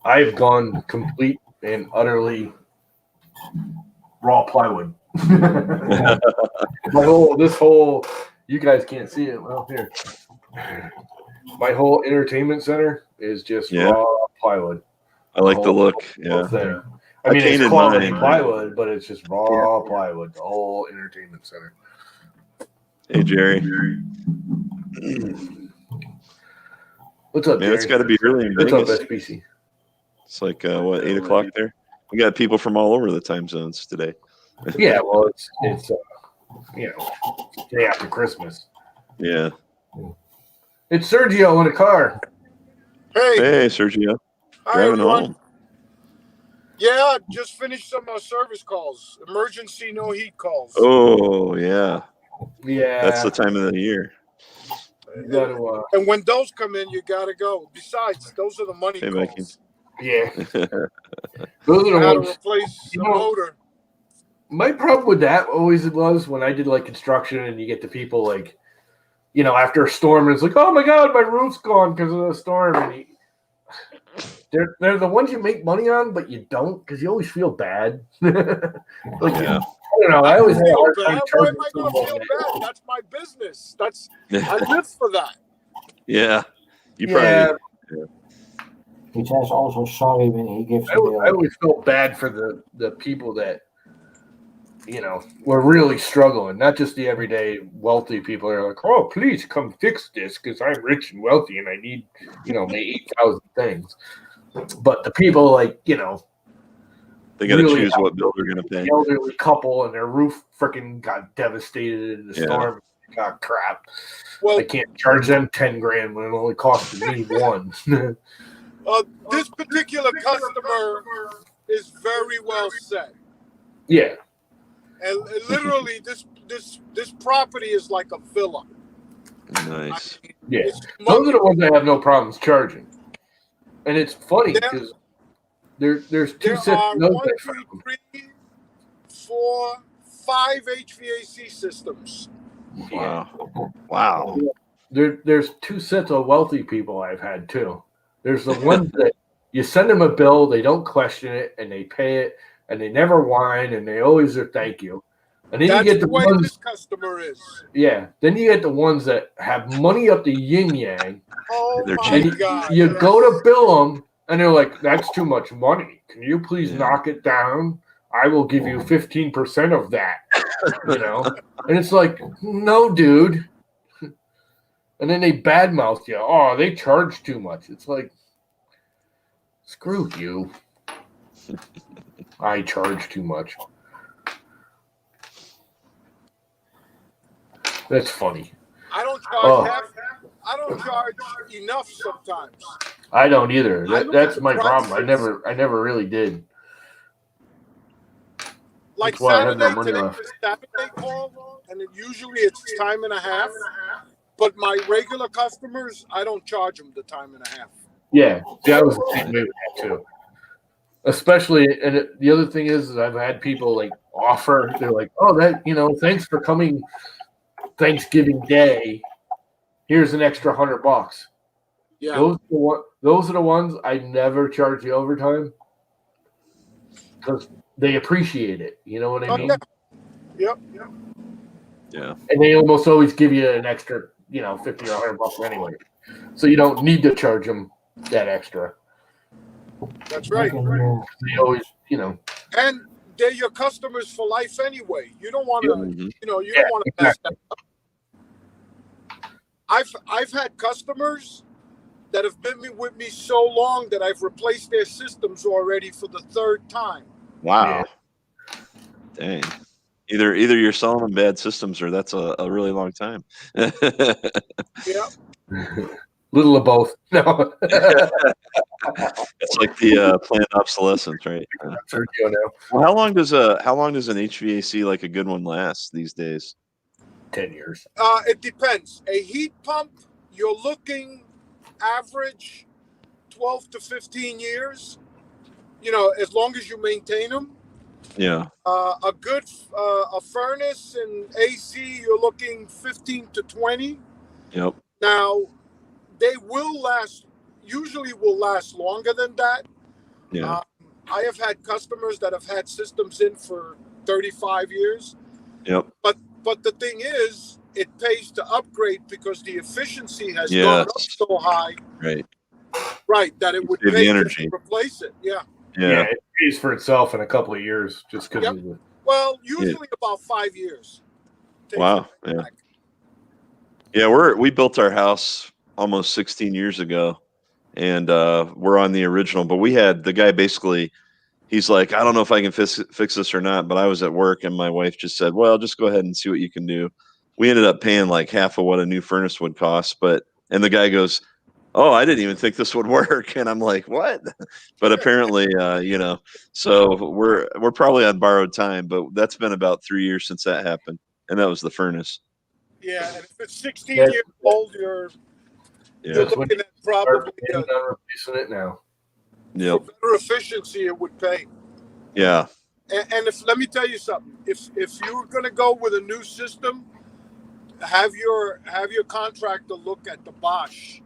I've gone complete and utterly raw plywood. This whole, you guys can't see it. Well, here. My whole entertainment center is just raw plywood. I like the look. Yeah. Thing. I mean, it's quality plywood, but it's just raw plywood. The whole entertainment center. Hey, Jerry. What's up, man? Jerry? It's got to be early in What's Vegas. up, SBC? It's like 8 o'clock there. We got people from all over the time zones today. Yeah, well, it's day after Christmas. Yeah. It's Sergio in a car. Hey, Sergio. Hi, Driving everyone. home. Yeah, just finished some service calls, emergency no heat calls. Oh, yeah. Yeah. That's the time of the year. You gotta, and when those come in, you got to go. Besides, those are the money calls. Yeah. Those are the How to ones. replace the motor. My problem with that always was when I did like construction and you get the people like, after a storm, it's like, oh my God, my roof's gone because of the storm. And they're the ones you make money on, but you don't because you always feel bad. I don't know. I always have a hard time Why am I going to feel bad? That's my business. I live for that. Yeah. You probably. he says also sorry when he gives. I always felt bad for the people that, were really struggling. Not just the everyday wealthy people. They're like, oh, please come fix this because I'm rich and wealthy and I need, my 8,000 things. But the people like, they got to really choose what bill they're going to pay. The elderly couple and their roof freaking got devastated in the storm. God, crap. Well, I can't charge them $10,000 when it only costed me $1. This particular customer is very well set. Yeah. And literally, this property is like a villa. Nice. Yeah. Those are the ones that have no problems charging. And it's funny because there's two sets. There are 1, 2, 3, 4, 5 HVAC systems. Wow. There's two sets of wealthy people I've had too. There's the ones that You send them a bill, they don't question it, and they pay it, and they never whine, and they always are thank you. And then That's you get the the way ones, this customer is. yeah. Then you get the ones that have money up the yin yang. Oh They're my cheap. God! You yes. go to bill them, and they're like, "That's too much money. Can you please Yeah. knock it down? I will give you 15% of that." You know, and it's like, no, dude. And then they badmouth you. Oh, they charge too much. It's like, screw you. I charge too much. That's funny. I don't charge Oh. half. I don't charge enough sometimes. I don't either. I look That's at the my problem. I prices. never really did. Like That's why I have no Saturday, money today left. is Saturday call, and usually it's time and a half. But my regular customers, I don't charge them the time and a half. Yeah, that was the same way with that too. Especially, and the other thing is I've had people like offer. They're like, "Oh, that thanks for coming Thanksgiving Day. Here's an extra $100." Yeah. Those are the ones I never charge the overtime because they appreciate it. You know what I mean? Yeah. Yep. Yeah. And they almost always give you an extra, 50 or $100 anyway. So you don't need to charge them that extra. That's right. They always, And they're your customers for life anyway. You don't want to, Mhm. you don't want to mess that up. I've had customers that have been with me so long that I've replaced their systems already for the third time. Wow. Dang. Either you're selling them bad systems or that's a really long time. Yeah. Little of both. No. It's like the planned obsolescence, right? Well, how long does an HVAC like a good one last these days? 10 years. It depends. A heat pump, you're looking average 12 to 15 years. As long as you maintain them. Yeah. A good a furnace and AC, you're looking 15 to 20. Yep. Now, they usually will last longer than that. Yeah. I have had customers that have had systems in for 35 years. Yep. But the thing is, it pays to upgrade because the efficiency has Yes. gone up so high. Right. Right, that it would Save the pay to energy. replace it. Yeah. Yeah. It pays for itself in a couple of years just because Yep. of the. Well, usually about 5 years. Takes Wow. it Yeah. back. Yeah, we built our house almost 16 years ago, and we're on the original. But we had the guy basically, he's like, I don't know if I can fix this or not. But I was at work, and my wife just said, well, just go ahead and see what you can do. We ended up paying like half of what a new furnace would cost. And the guy goes, oh, I didn't even think this would work. And I'm like, what? But apparently, so we're probably on borrowed time. But that's been about 3 years since that happened, and that was the furnace. Yeah, and if it's 16 years old, you're looking at probably replacing it now. Yep. for better efficiency. It would pay. Yeah. And let me tell you something. If you're going to go with a new system, have your contractor look at the Bosch.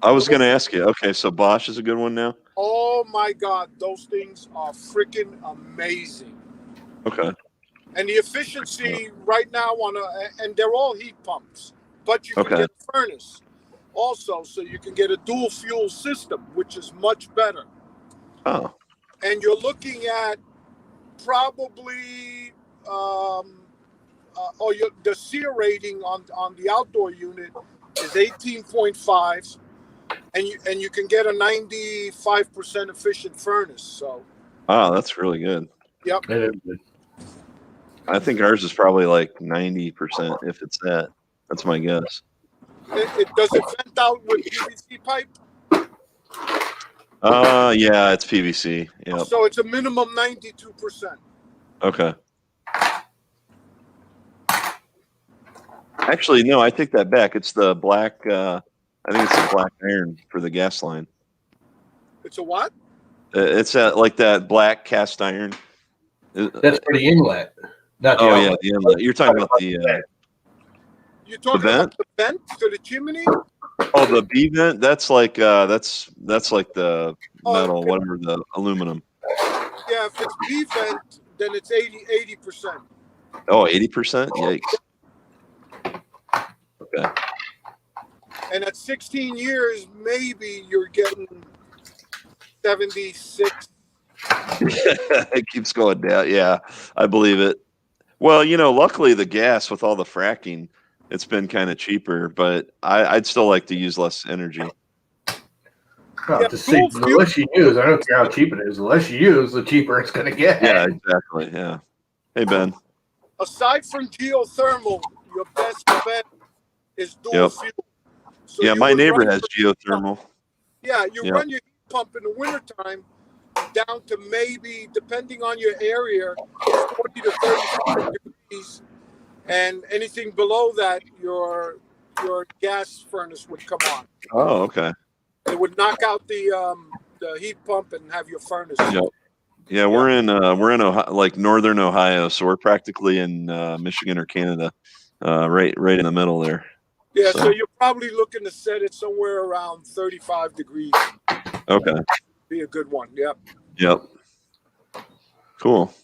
I was going to ask you. Okay, so Bosch is a good one now. Oh my God, those things are freaking amazing. Okay. And the efficiency right now and they're all heat pumps, but you can get a furnace also, so you can get a dual fuel system, which is much better. Oh. And you're looking at probably the SEER rating on the outdoor unit is 18.5, and you can get a 95% efficient furnace. So. Oh, that's really good. Yep. It is good. I think ours is probably like 90%, if it's that. That's my guess. Does it vent out with PVC pipe? Yeah, it's PVC. Yep. So it's a minimum 92%. Okay. Actually, no, I take that back. It's the black. I think it's the black iron for the gas line. It's a what? It's like that black cast iron. That's for the inlet. Not the yeah, outlet. the inlet. You're talking about the. You're talking about the vent to the chimney? Oh, the B vent. That's like that's like the metal, Okay. whatever, the aluminum. Yeah, if it's B vent, then it's 80%. Oh, 80%? Yikes. Okay. And at 16 years, maybe you're getting 76. It keeps going down. Yeah, I believe it. Well, luckily the gas with all the fracking, it's been kind of cheaper, but I'd still like to use less energy. Well, Yeah, to see, dual the fuel. less you use, I don't care how cheap it is. The less you use, the cheaper it's going to get. Yeah, exactly. Yeah. Hey, Ben. Aside from geothermal, your best bet is dual Yep. fuel. So Yeah, you my would neighbor run has geothermal. Yeah, you Yep. run your heat pump in the wintertime down to maybe, depending on your area, 40 to 35 degrees. And anything below that, your gas furnace would come on. Oh, okay. It would knock out the heat pump and have your furnace. Yep. Yeah, we're in Ohio, like northern Ohio, so we're practically in Michigan or Canada, right in the middle there. Yeah, so you're probably looking to set it somewhere around 35 degrees. Okay. Be a good one. Yep. Yep. Cool.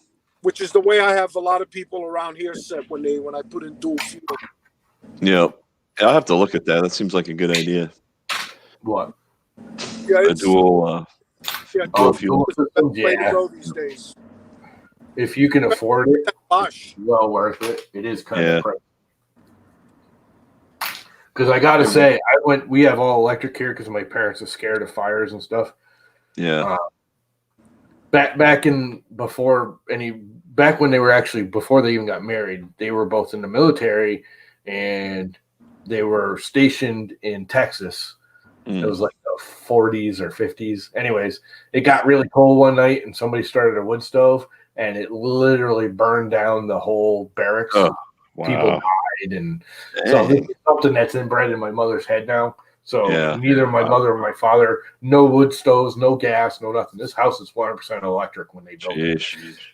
Which is the way I have a lot of people around here set when I put in dual fuel. Yep. I'll have to look at that. That seems like a good idea. What? Yeah, A dual dual fuel. It's the best way to go these days. If you can afford it, Gosh. it's well worth it. It is kind Yeah. of pricey. Because I got to say, we have all electric here because my parents are scared of fires and stuff. Yeah. Back when they were actually, before they even got married, they were both in the military and they were stationed in Texas. It was like the 40s or 50s. Anyways, it got really cold one night and somebody started a wood stove and it literally burned down the whole barracks. Oh, wow. People died. And so this is something that's inbred in my mother's head now. So neither my mother or my father, no wood stoves, no gas, no nothing. This house is 100% electric when they built it,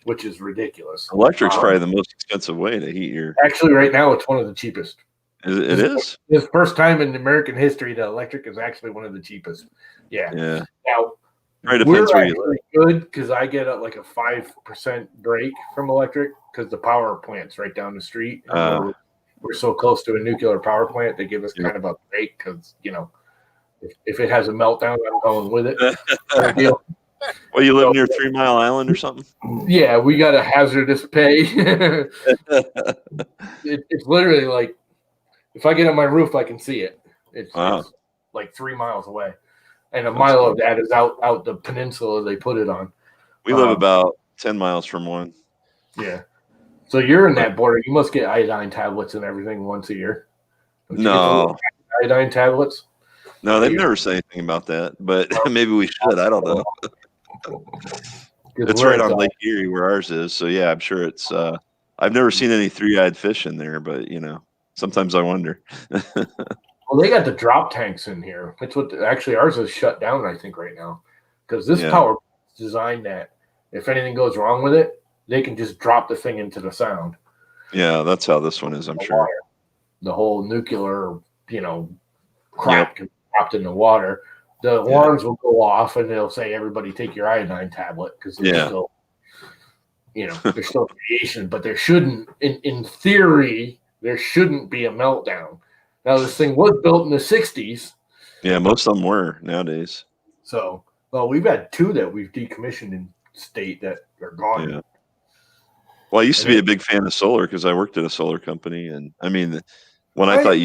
which is ridiculous. Electric's probably the most expensive way to heat your. Actually, right now it's one of the cheapest. It is. It's the first time in American history that electric is actually one of the cheapest. Yeah. Yeah. Now, right, we're depends where you actually good because I get like a 5% break from electric because the power plant's right down the street. We're so close to a nuclear power plant, they give us kind of a break because, if it has a meltdown, I'm going with it. Deal. Well, you live near 3 Mile Island or something? Yeah, we got a hazardous pay. It's literally like, if I get on my roof, I can see it. It's like 3 miles away. And a mile of that is out the peninsula they put it on. We live about 10 miles from one. Yeah. So you're in that border. You must get iodine tablets and everything once a year. No. Iodine tablets? No, they've never said anything about that, but maybe we should. I don't know. It's right on Lake Erie where ours is. So, yeah, I'm sure it's I've never seen any three-eyed fish in there, but, sometimes I wonder. Well, they got the drop tanks in here. That's actually ours is shut down, I think, right now. Because this power is designed that if anything goes wrong with it, they can just drop the thing into the sound. Yeah, that's how this one is, I'm sure. The whole nuclear, crap can be dropped in the water. The alarms will go off and they'll say, everybody take your iodine tablet because there's still, there's still radiation, but there shouldn't, in theory, there shouldn't be a meltdown. Now, this thing was built in the 60s. Yeah, most of them were nowadays. So, we've had 2 that we've decommissioned in state that are gone. Yeah. Well, I used to be a big fan of solar because I worked at a solar company. And, I mean, when I thought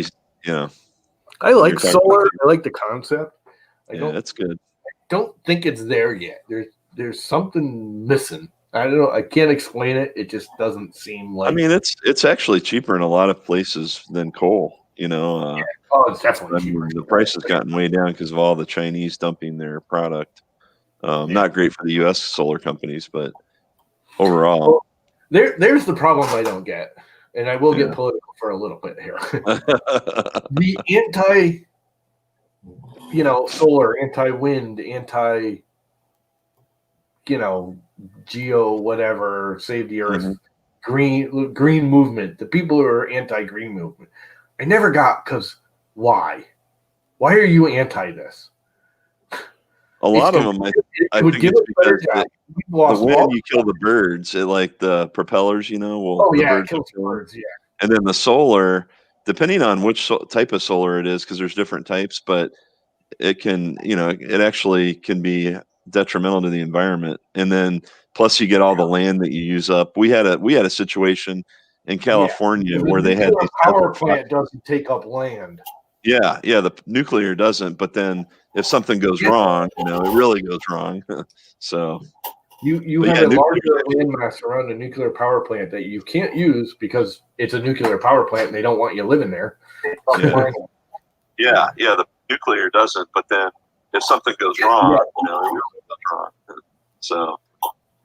I like solar. I like the concept. That's good. I don't think it's there yet. There's something missing. I don't know. I can't explain it. It just doesn't seem like. I mean, it's actually cheaper in a lot of places than coal. It's definitely cheaper. The price has gotten way down because of all the Chinese dumping their product. Not great for the U.S. solar companies, but overall, there's the problem I don't get, and I will get political for a little bit here. The anti, solar, anti-wind, geo whatever, save the earth, green movement. The people who are anti-green movement, I never got because why Why are you anti this? A lot of them, I would think give it's it a better because job. the wind, you kill the birds. It, like the propellers, the it birds kills will kill 'em. birds. Yeah. And then the solar, depending on which type of solar it is, because there's different types, but it can, it actually can be detrimental to the environment. And then plus you get all the land that you use up. We had a situation in California where they had a power plant doesn't take up land. Yeah, the nuclear doesn't, but then if something goes wrong, it really goes wrong. So you have a larger landmass around a nuclear power plant that you can't use because it's a nuclear power plant and they don't want you living there. Yeah, the nuclear doesn't, but then if something goes wrong, it really goes wrong. So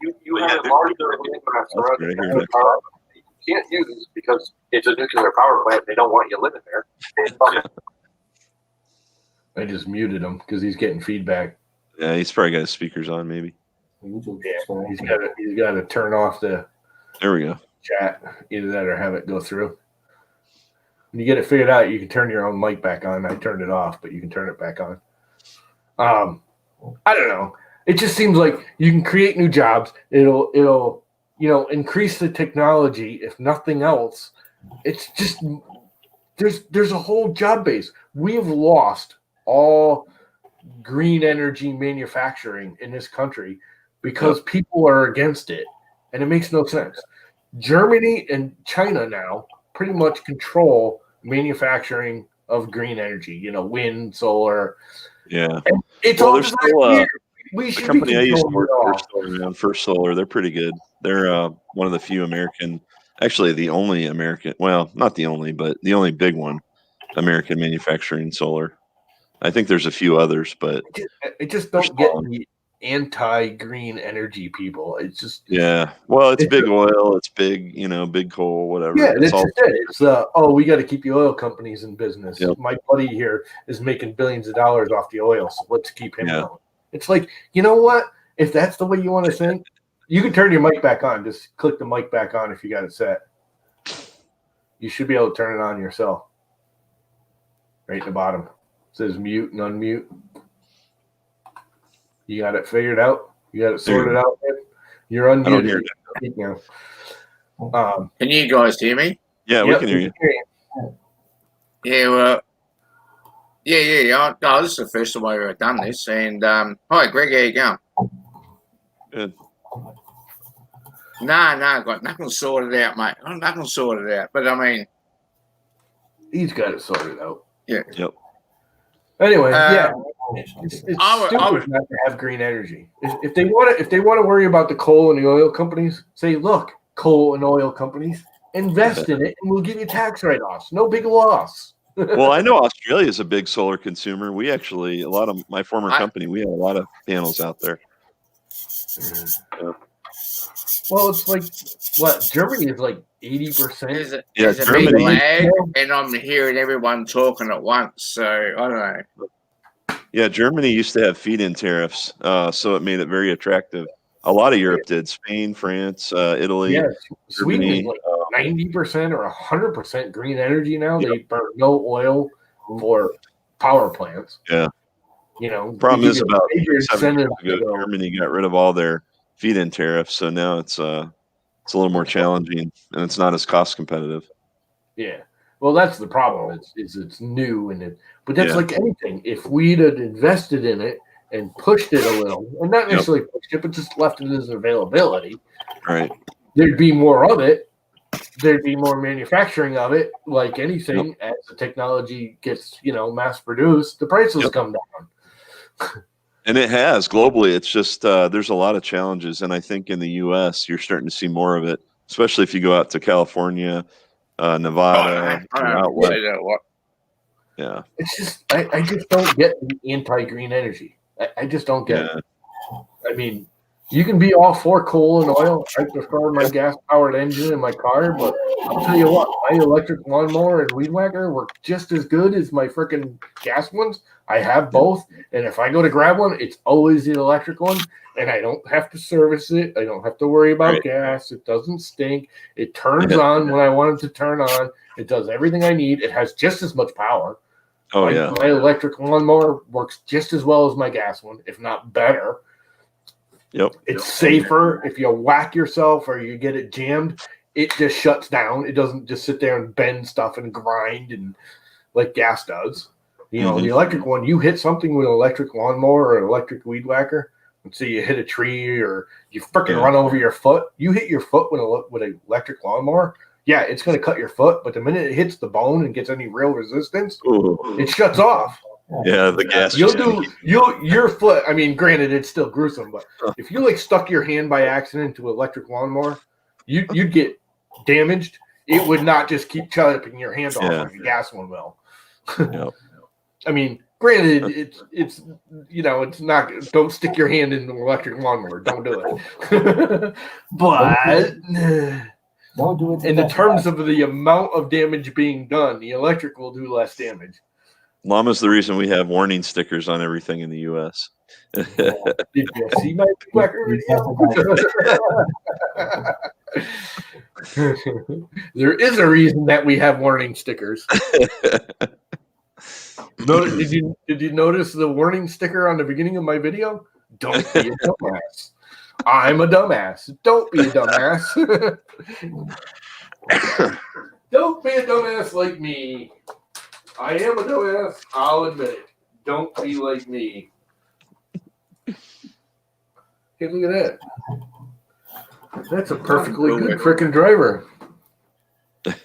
you have a larger landmass around a nuclear power plant that you can't use because it's a nuclear power plant and they don't want you living there. I just muted him because he's getting feedback. Yeah, he's probably got his speakers on, maybe. Yeah, he's got to turn off the. There we go. Chat, either that or have it go through. When you get it figured out, you can turn your own mic back on. I turned it off, but you can turn it back on. I don't know. It just seems like you can create new jobs. It'll increase the technology. If nothing else, it's just there's a whole job base. We've lost all green energy manufacturing in this country because people are against it, and it makes no sense. Germany and China now pretty much control manufacturing of green energy, wind, solar. Yeah. And it's all just weird. We should the company I used to work for, First Solar, they're pretty good. They're one of the few American, actually the only American, well, not the only, but the only big one, American manufacturing solar. I think there's a few others, but I just don't get the anti-green energy people. It's just well, it's big oil, it's big, big coal, whatever. Yeah, it's we got to keep the oil companies in business. Yep. My buddy here is making billions of dollars off the oil, so let's keep him going. It's like, you know what? If that's the way you want to think, you can turn your mic back on. Just click the mic back on if you got it set. You should be able to turn it on yourself. Right in the bottom. It says mute and unmute. You got it figured out? You got it sorted out? You're unmuted now. Can you guys hear me? Yeah, we can hear you. Yeah, well, yeah. Oh, this is the first time I've ever done this. And hi, Greg, how you going? Good. No, I've got nothing sorted out, mate. I've nothing sorted out. But I mean, he's got it sorted out. Yeah. Yep. Anyway, it's stupid not to have green energy. If they want to worry about the coal and the oil companies, say, look, coal and oil companies, invest in it, and we'll give you tax write-offs. No big loss. Well, I know Australia is a big solar consumer. We actually, a lot of my former company, we had a lot of panels out there. Yeah. Well, it's like what Germany is like 80%. There's a big lag, and I'm hearing everyone talking at once. So I don't know. Yeah, Germany used to have feed-in tariffs, so it made it very attractive. A lot of Europe did. Spain, France, Italy. Yeah, Sweden is like 90% or 100% green energy now. Yep. They burn no oil for power plants. Yeah. Problem is about 7 years ago, Germany got rid of all their feed-in tariffs, so now it's a little more challenging and it's not as cost competitive. Yeah. Well, that's the problem. It's new but that's like anything. If we'd had invested in it and pushed it a little, and not necessarily pushed it, but just left it as availability, right? There'd be more of it. There'd be more manufacturing of it. Like anything, as the technology gets, mass produced, the prices come down. And it has globally. It's just there's a lot of challenges, and I think in the U.S. you're starting to see more of it, especially if you go out to California, Nevada, out west. Yeah, it's just I just don't get the anti-green energy. I just don't get it. I mean, you can be all for coal and oil. I prefer my gas-powered engine in my car, but I'll tell you what, my electric lawnmower and weed whacker work just as good as my freaking gas ones. I have both, and if I go to grab one, it's always the electric one, and I don't have to service it. I don't have to worry about gas. It doesn't stink. It turns on when I want it to turn on. It does everything I need. It has just as much power. Oh my, yeah. my electric lawnmower works just as well as my gas one, if not better. Yep. It's safer. If you whack yourself or you get it jammed, it just shuts down. It doesn't just sit there and bend stuff and grind and like gas does. You know, the electric one, you hit something with an electric lawnmower or an electric weed whacker. Let's say you hit a tree or you freaking run over your foot. You hit your foot with an electric lawnmower. Yeah, it's going to cut your foot, but the minute it hits the bone and gets any real resistance, it shuts off. Yeah, the gas. Your foot. I mean, granted, it's still gruesome, but if you like stuck your hand by accident to an electric lawnmower, you'd get damaged. It would not just keep chopping your hand off like a gas one will. Yep. I mean, granted, it's it's not. Don't stick your hand in an electric lawnmower. Don't do it. But don't do it. In the terms of the amount of damage being done, the electric will do less damage. Llama's the reason we have warning stickers on everything in the U.S. Did you see my whacker video? There is a reason that we have warning stickers. Did you notice the warning sticker on the beginning of my video? Don't be a dumbass. I'm a dumbass. Don't be a dumbass. Don't be a dumbass like me. I am a dumbass. I'll admit it. Don't be like me. Hey, look at that. That's a perfectly good freaking driver. And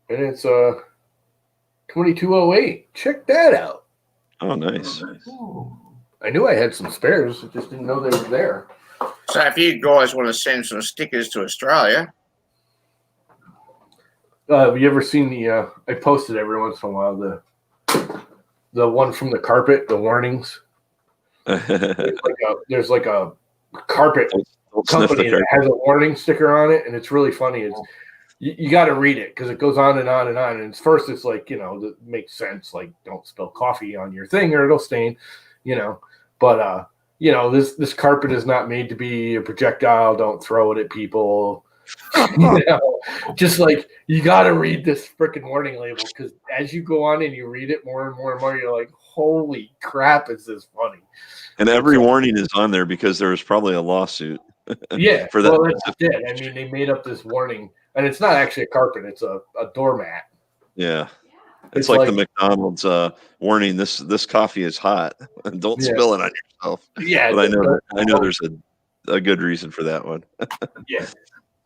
it's 2208. Check that out. Oh, nice. I knew I had some spares. I just didn't know they were there. So if you guys want to send some stickers to Australia. Have you ever seen the I posted every once in a while the one from the carpet, the warnings? There's like a carpet company that has a warning sticker on it, and it's really funny. It's you got to read it because it goes on and on and on. And first it's like, that makes sense, like don't spill coffee on your thing or it'll stain, But this carpet is not made to be a projectile. Don't throw it at people. Just like you got to read this freaking warning label because as you go on and you read it more and more and more, you're like, holy crap, is this funny? And every warning is on there because there was probably a lawsuit. Yeah, for that. Well, that's it. I mean, they made up this warning, and it's not actually a carpet; it's a doormat. Yeah, it's like the McDonald's warning: this coffee is hot. Don't spill it on yourself. Yeah, but I know there's a good reason for that one. Yeah.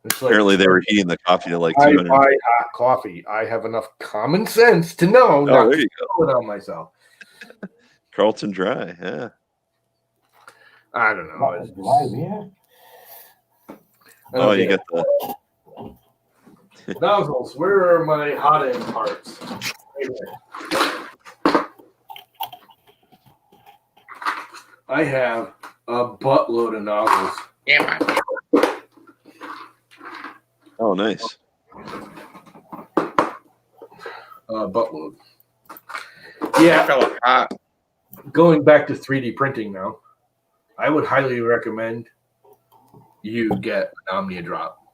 Apparently, they were heating the coffee to like 200. I buy hot coffee. I have enough common sense to know not to spill it on myself. Carlton Dry, yeah. I don't know. Oh, you got the nozzles. Where are my hot end parts? I have a buttload of nozzles. Yeah, man. Oh, nice. Buttload. Yeah. Going back to 3D printing now, I would highly recommend you get an Omnia drop.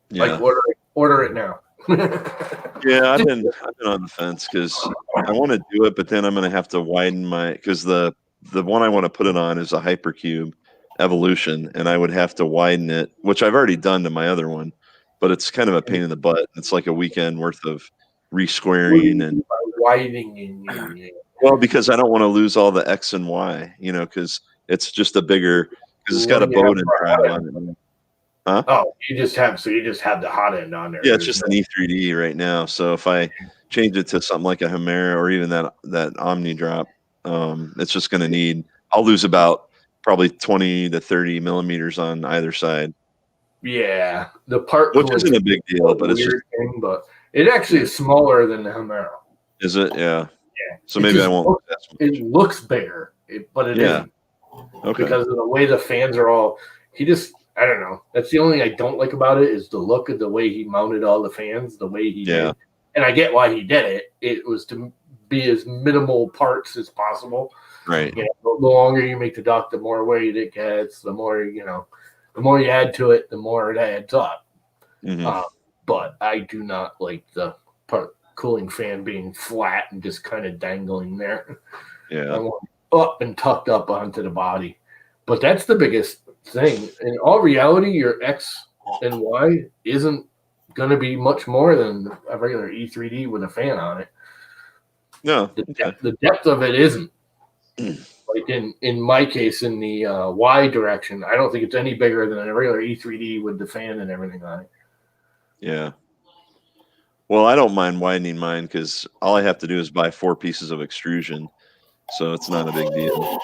Yeah. Like order it now. Yeah, I've been on the fence because I want to do it, but then I'm going to have to widen because the one I want to put it on is a Hypercube Evolution, and I would have to widen it, which I've already done to my other one, but it's kind of a pain in the butt. It's like a weekend worth of resquaring and widening. Well, because I don't want to lose all the X and Y, because it's just a bigger, because it's got a Bowden drive on it. Huh? Oh, you just have the hot end on there. Yeah, it's just an E3D right now. So if I change it to something like a Hemera or even that Omni drop, it's just going to need. I'll lose about probably 20 to 30 millimeters on either side. Yeah, the part which isn't a big deal, but it's just but it actually is smaller than the Hemera. Is it? Yeah. Yeah. So maybe I won't. It looks bigger, but it isn't. Okay. Because of the way the fans are all. I don't know. That's the only thing I don't like about it is the look of the way he mounted all the fans, the way he did. And I get why he did it. It was to be as minimal parts as possible. Right. The longer you make the duct, the more weight it gets. The more the more you add to it, the more it adds up. Mm-hmm. But I do not like the part cooling fan being flat and just kind of dangling there. Yeah. I want up and tucked up onto the body. But that's the biggest thing. In all reality, your X and Y isn't going to be much more than a regular E3D with a fan on it. No. The depth of it isn't. Like in my case, in the Y direction, I don't think it's any bigger than a regular E3D with the fan and everything on it. Yeah. Well, I don't mind widening mine because all I have to do is buy 4 pieces of extrusion, so it's not a big deal.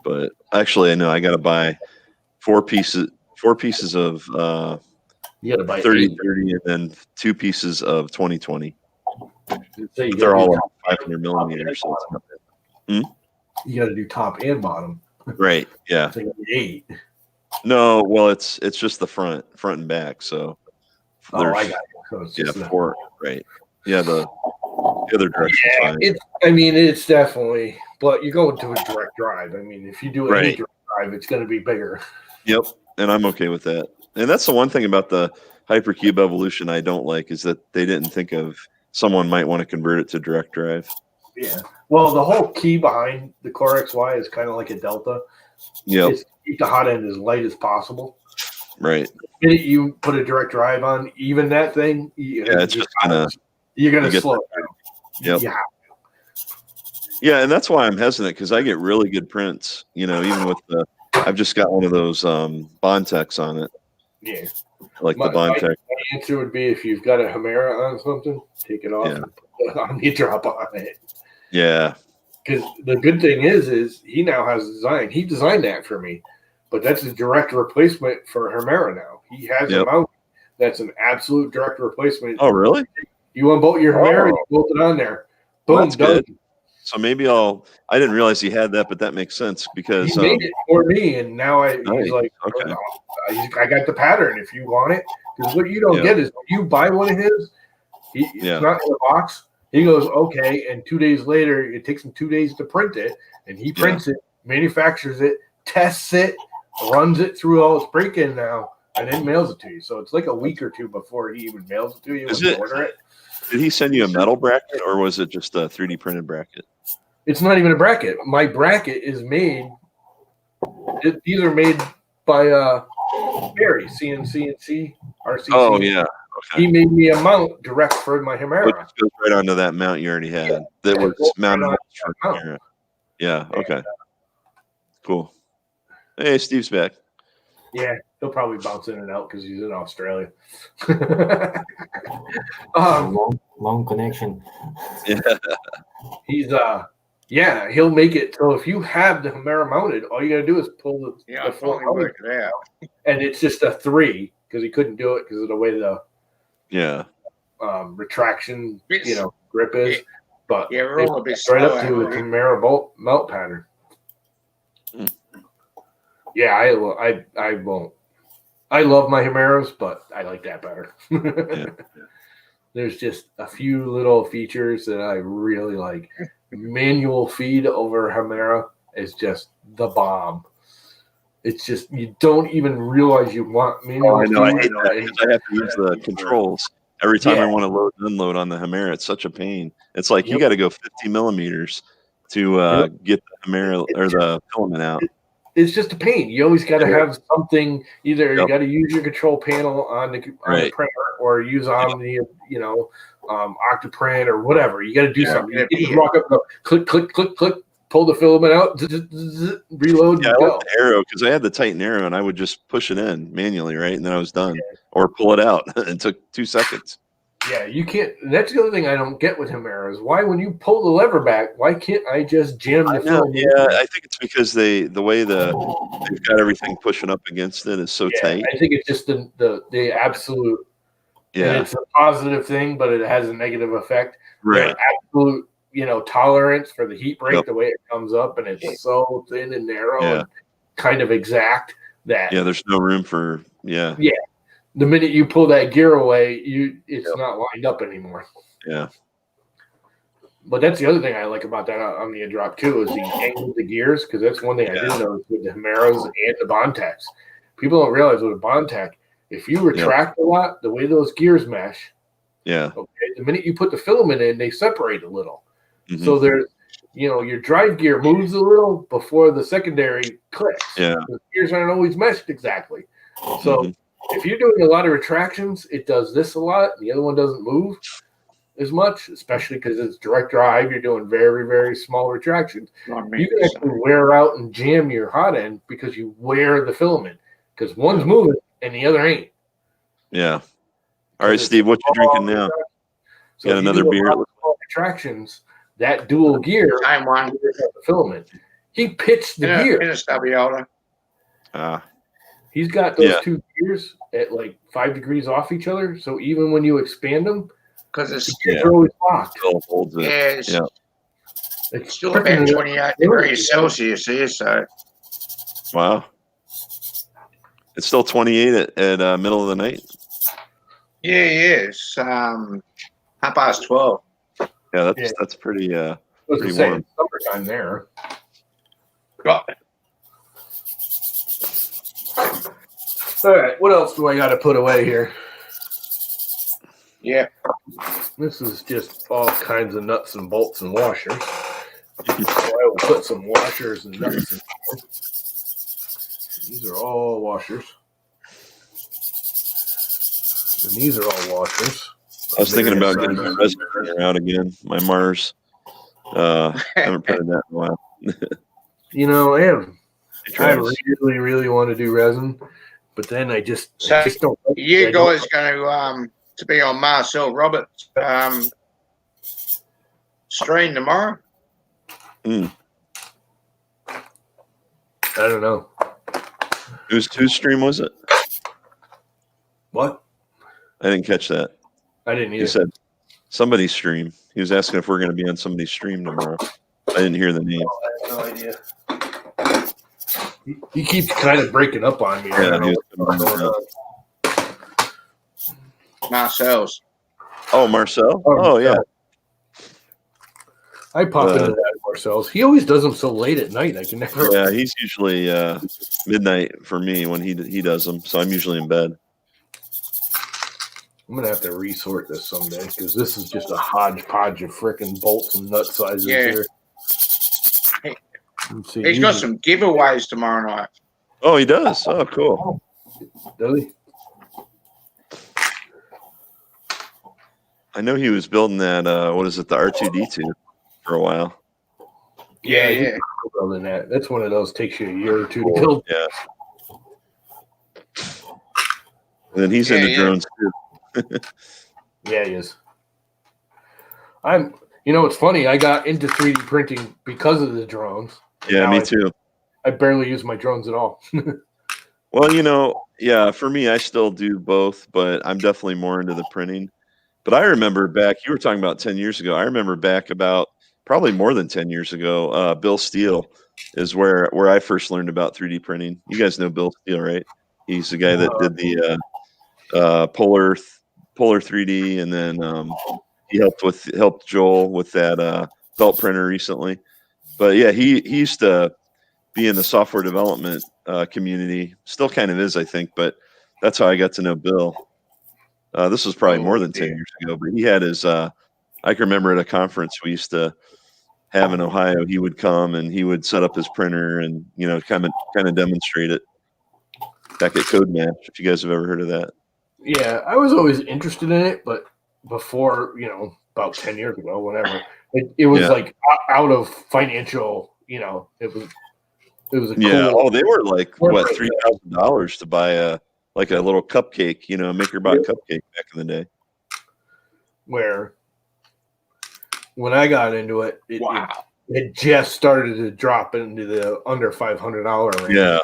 But actually, I know I got to buy 4 pieces of You got to buy 30-30 and then 2 pieces of 20-20. So They're all 500 millimeters. So it's not bad. You got to do top and bottom. Right. Yeah. So you need 8. No, well, it's just the front and back. So Oh, I got it. So it's just 4. Right. Yeah. The other direction. Yeah, it's definitely. But you go into a direct drive. I mean, if you do any direct drive, it's going to be bigger. Yep. And I'm okay with that. And that's the one thing about the Hypercube Evolution I don't like is that they didn't think of someone might want to convert it to direct drive. Yeah. Well, the whole key behind the Core XY is kind of like a Delta. Yep. It's keep the hot end as light as possible. Right. The minute you put a direct drive on, even that thing, it's just you're gonna slow it down. Yep. Yeah. Yeah, and that's why I'm hesitant because I get really good prints. Even with I've just got one of those Bontecs on it. Yeah. Like the Bontec. My answer would be if you've got a Hemera on something, take it off and put it on the drop on it. Yeah. Because the good thing is he now has design. He designed that for me, but that's a direct replacement for Hemera now. He has a mount that's an absolute direct replacement. Oh, really? You unbolt your Hemera, you bolt it on there. Boom, well, that's done. good. So maybe I didn't realize he had that, but that makes sense because he made it for me, and now he's like, okay. I got the pattern if you want it. Because what you don't get is when you buy one of his, it's not in the box. He goes, okay, and 2 days later, it takes him 2 days to print it, and he prints it, manufactures it, tests it, runs it through all its break-in now, and then mails it to you. So it's like a week or 2 before he even mails it to you when you order it. Did he send you a metal bracket, or was it just a 3D printed bracket? It's not even a bracket. My bracket is made. These are made by Barry, CNC, RCC. Oh, yeah. Okay. He made me a mount direct for my Hemera. Which goes right onto that mount you already had. That was mounted on the Hemera. Yeah, okay. Cool. Hey, Steve's back. Yeah, he'll probably bounce in and out because he's in Australia. Long connection. Yeah. He's he'll make it. So if you have the Hemera mounted, all you gotta do is pull the full work it out. And it's just a 3 because he couldn't do it because of the way the retraction grip is. But we're all a bit right up slow, to the Hemera melt pattern. Yeah, I won't. I love my Hemeras, but I like that better. There's just a few little features that I really like. Manual feed over Hemera is just the bomb. It's just you don't even realize you want manual feed. I hate that because I have to use the controls every time I want to load and unload on the Hemera. It's such a pain. It's like you got to go 50 millimeters to get the Hemera or the filament out. It's just a pain. You always got to have something. Either you got to use your control panel on the printer, or use on the Octoprint or whatever. You got to do something. You just walk up, go, click, click, click, click, pull the filament out, reload. Yeah, I like the arrow because I had the Titan arrow and I would just push it in manually, right, and then I was done, or pull it out. It took 2 seconds. Yeah, you can't. That's the other thing I don't get with Hemera is why when you pull the lever back, why can't I just jam the film? Yeah, I think it's because the way they've got everything pushing up against it is so tight. I think it's just the absolute. Yeah, it's a positive thing, but it has a negative effect. Right, absolute. Tolerance for the heat break, the way it comes up, and it's so thin and narrow and kind of exact that. Yeah, there's no room for. Yeah. The minute you pull that gear away, it's not lined up anymore. Yeah. But that's the other thing I like about that on the drop too is the angle of the gears, because that's one thing I didn't notice with the Hemeras and the Bontecs. People don't realize with a Bontec, if you retract a lot, the way those gears mesh, Yeah. Okay. The minute you put the filament in, they separate a little. Mhm. So there's, your drive gear moves a little before the secondary clicks. Yeah. The gears aren't always meshed exactly. So Mhm. if you're doing a lot of retractions, it does this a lot. The other one doesn't move as much, especially because it's direct drive. You're doing very, very small retractions. You can actually wear out and jam your hot end because you wear the filament, because one's moving and the other ain't. Yeah. All right, Steve, what you drinking now? So got another beer? Retractions, that dual gear, Same one. the filament. He pitched the gear. In a stubby holder. He's got those two gears at like 5 degrees off each other. So even when you expand them, because it's they're always locked. It's still about 28 degrees Celsius here, so. Wow. It's still 28 at middle of the night? Yeah, it's 12:30. Yeah, that's pretty pretty warm. Summertime there. Got it. All right, what else do I got to put away here? Yeah. This is just all kinds of nuts and bolts and washers. So I will put some washers and nuts in here. These are all washers. And these are all washers. I was thinking about getting my resin printer out again, my Mars. Haven't printed that in a while. I really, really want to do resin, but then I just don't. You guys going to be on Marcel Roberts' stream tomorrow? I don't know. Whose stream was it? What? I didn't catch that. I didn't either. He said somebody's stream. He was asking if we're going to be on somebody's stream tomorrow. I didn't hear the name. I have no idea. He keeps kind of breaking up on me. Yeah, Marcel's. Oh, Marcel? Oh, yeah. I pop into that Marcel's. He always does them so late at night. I can never. Yeah, he's usually midnight for me when he does them. So I'm usually in bed. I'm gonna have to resort this someday because this is just a hodgepodge of freaking bolts and nut sizes here. He's got some giveaways tomorrow night. Oh, he does. Oh, cool. Does he? I know he was building that. What is it? The R2D2 for a while. Yeah. Building that. That's one of those takes you a year or two to build. Yeah. And then he's into drones too. Yeah, he is. It's funny. I got into 3D printing because of the drones. Yeah, me too. I barely use my drones at all. Well, for me, I still do both, but I'm definitely more into the printing. But I remember back, you were talking about 10 years ago. I remember back about probably more than 10 years ago, Bill Steele is where I first learned about 3D printing. You guys know Bill Steele, right? He's the guy that did the Polar 3D, and then he helped Joel with that belt printer recently. But yeah, he used to be in the software development community, still kind of is, I think. But that's how I got to know Bill. This was probably more than 10 years ago, but he had his. I can remember at a conference we used to have in Ohio. He would come and he would set up his printer and kind of demonstrate it back at Code Match. If you guys have ever heard of that. Yeah, I was always interested in it, but before, about 10 years ago, whatever, it was like out of financial, it was a cool. Oh, they were like what, $3,000 to buy a little cupcake, MakerBot cupcake back in the day. Where when I got into it, it just started to drop into the under $500 range. Yeah.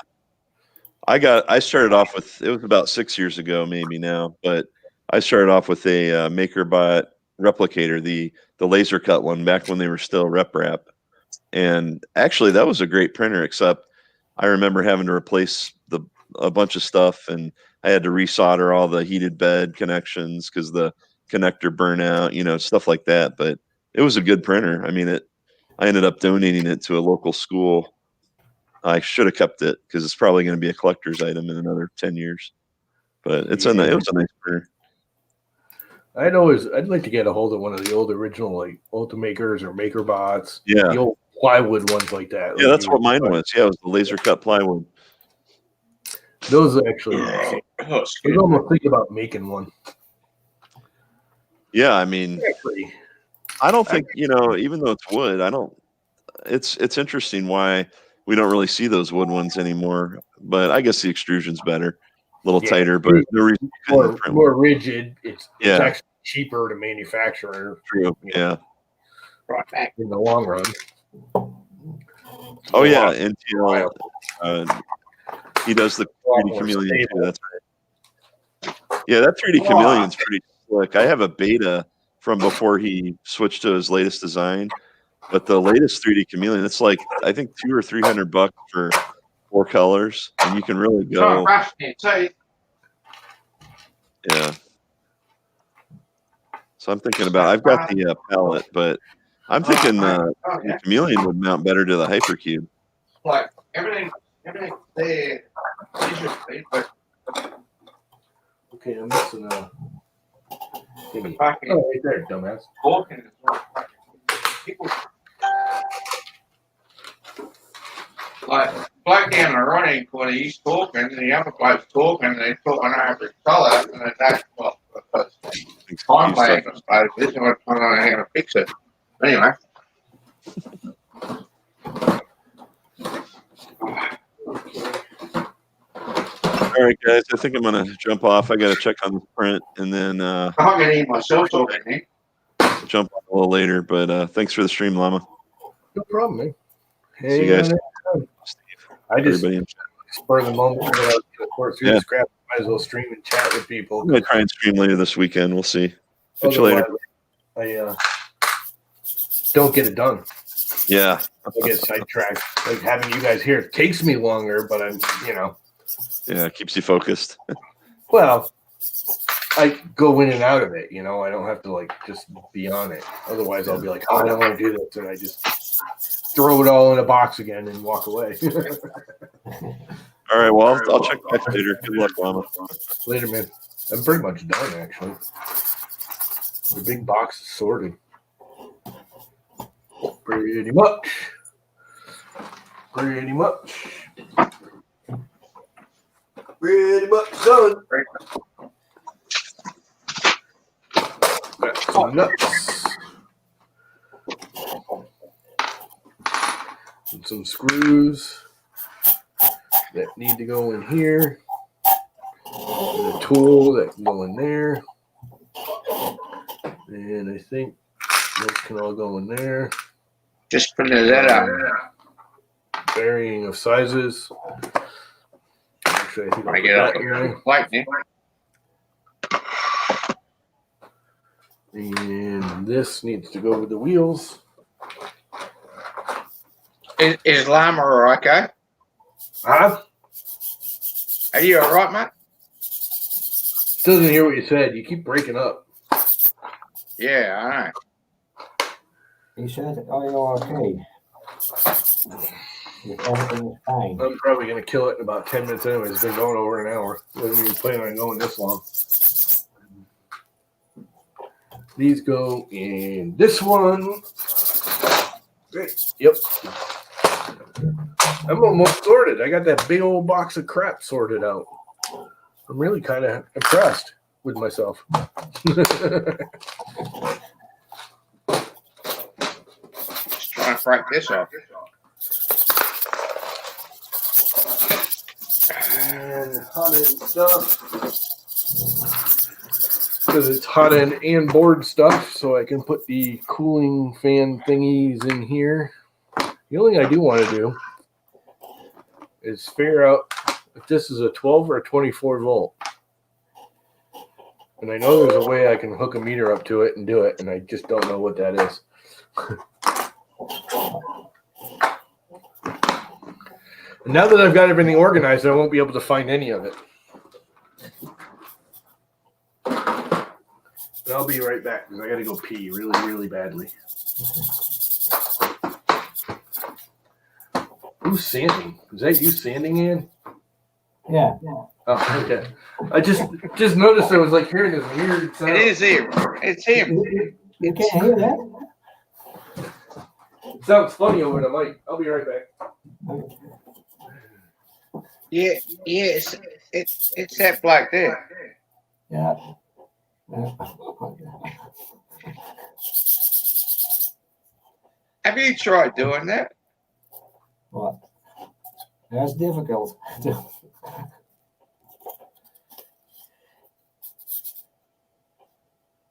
I started off with, it was about 6 years ago, maybe now, but I started off with a MakerBot replicator, the laser cut one back when they were still RepRap. And actually that was a great printer, except I remember having to replace a bunch of stuff, and I had to resolder all the heated bed connections because the connector burnout, stuff like that. But it was a good printer. I mean, I ended up donating it to a local school. I should have kept it because it's probably going to be a collector's item in another 10 years. But it was a nice printer. I'd like to get a hold of one of the old original like Ultimakers or MakerBots. Yeah. The old plywood ones like that. Yeah, like that's what mine was. Yeah, it was the laser cut plywood. Those actually. I Oh, was almost thinking about making one. Yeah, I mean, Actually, I don't think, even though it's wood, it's interesting why we don't really see those wood ones anymore. But I guess the extrusion's better, a little tighter, but no reason you couldn't print more one. rigid. It's Yeah. actually cheaper to manufacture. True. Yeah. right back. In the long run. Oh yeah, NTL. He does the 3D Chameleon too. That's right. Yeah, that 3D Chameleon's pretty slick. I have a beta from before he switched to his latest design, but the latest 3D Chameleon, it's like I think $200 or $300 for 4 colors, and you can really go. Yeah. So I'm thinking about. I've got the palette, but I'm thinking the Chameleon would mount better to the Hypercube. Like everything there. But Okay, I'm missing a thingy. fucking Oh, right there, dumbass. talking is not people like bloke down the running when he's talking and the other bloke's talking and they're talking over each other and then that's well time lag, I suppose. This is what I don't know how to fix it. Anyway. All right, guys. I think I'm gonna jump off. I got to check on the print, and then I'm gonna eat myself talking here. jump on a little later. But thanks for the stream, Llama. No problem, man. Hey, See you guys. I just Everybody in chat. spur of the moment when I was going to work through Yeah. the scrap. Might as well stream and chat with people. I'm gonna try and stream later this weekend. We'll see. Catch you later. I don't get it done. Yeah. I get sidetracked. Like having you guys here takes me longer, but I'm, Yeah. It keeps you focused. well, I go in and out of it. I don't have to just be on it. Otherwise, I'll be like, oh, I don't want to do this, and I just throw it all in a box again and walk away. All right. Well, I'll check back later. Good luck, Llama. Later, man. I'm pretty much done, actually. The big box is sorted. Pretty much. Pretty much. Pretty much done. Got some nuts. And some screws that need to go in here. And a tool that can go in there. And I think those can all go in there. Just putting that out. Varying of sizes. Actually, I think I get out lightning. And this needs to go with the wheels. Is Llama okay? Huh? Are you all right, mate? Still didn't hear what you said. You keep breaking up. Yeah, I know. He said, are you okay? If everything is fine. I'm probably going to kill it in about 10 minutes anyway. It's been going over an hour. I wasn't even planning on going this long. These go in this one. Great. Yep. I'm almost sorted. I got that big old box of crap sorted out. I'm really kind of impressed with myself. Just trying to break this off. And hot end stuff. Because it's hot end and board stuff, so I can put the cooling fan thingies in here. The only thing I do want to do is figure out if this is a 12 or a 24 volt. And I know there's a way I can hook a meter up to it and do it, and I just don't know what that is. And now that I've got everything organized, I won't be able to find any of it. But I'll be right back because I got to go pee really, really badly. Who's sanding? Is that you sanding in? Yeah. Oh, okay. I just noticed I was like hearing this weird sound. It is him. It's him. You can hear that? It sounds funny over the mic. I'll be right back. Yeah, it's that bloke there. Yeah. Have you tried doing that? What? That's difficult.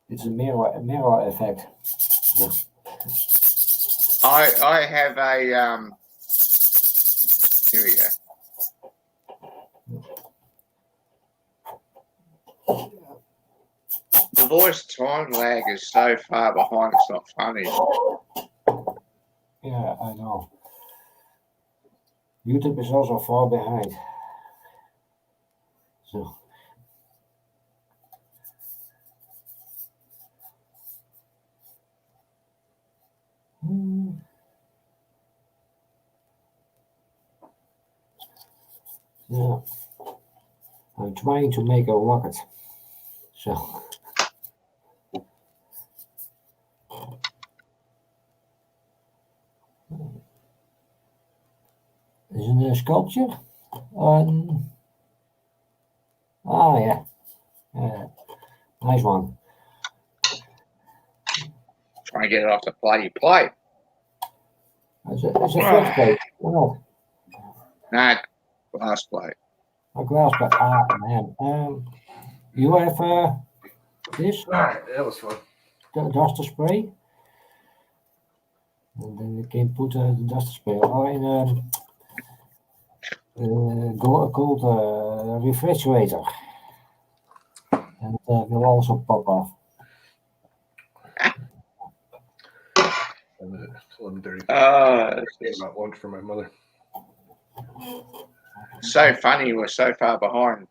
It's a mirror effect. I have a here we go. The voice time lag is so far behind, it's not funny. Yeah, I know. YouTube is also far behind. So. Yeah. I'm trying to make a rocket. So. Is it a sculpture? Yeah. Nice one. Trying to get it off the bloody plate. It's a flex plate. No. Nah, glass plate. A glass plate. Ah, man. You have this? All right, that was fun. Duster spray. And then you can put the duster spray or in a cold refrigerator. And it will also pop off. 11:30. About lunch for my mother. So funny, we're so far behind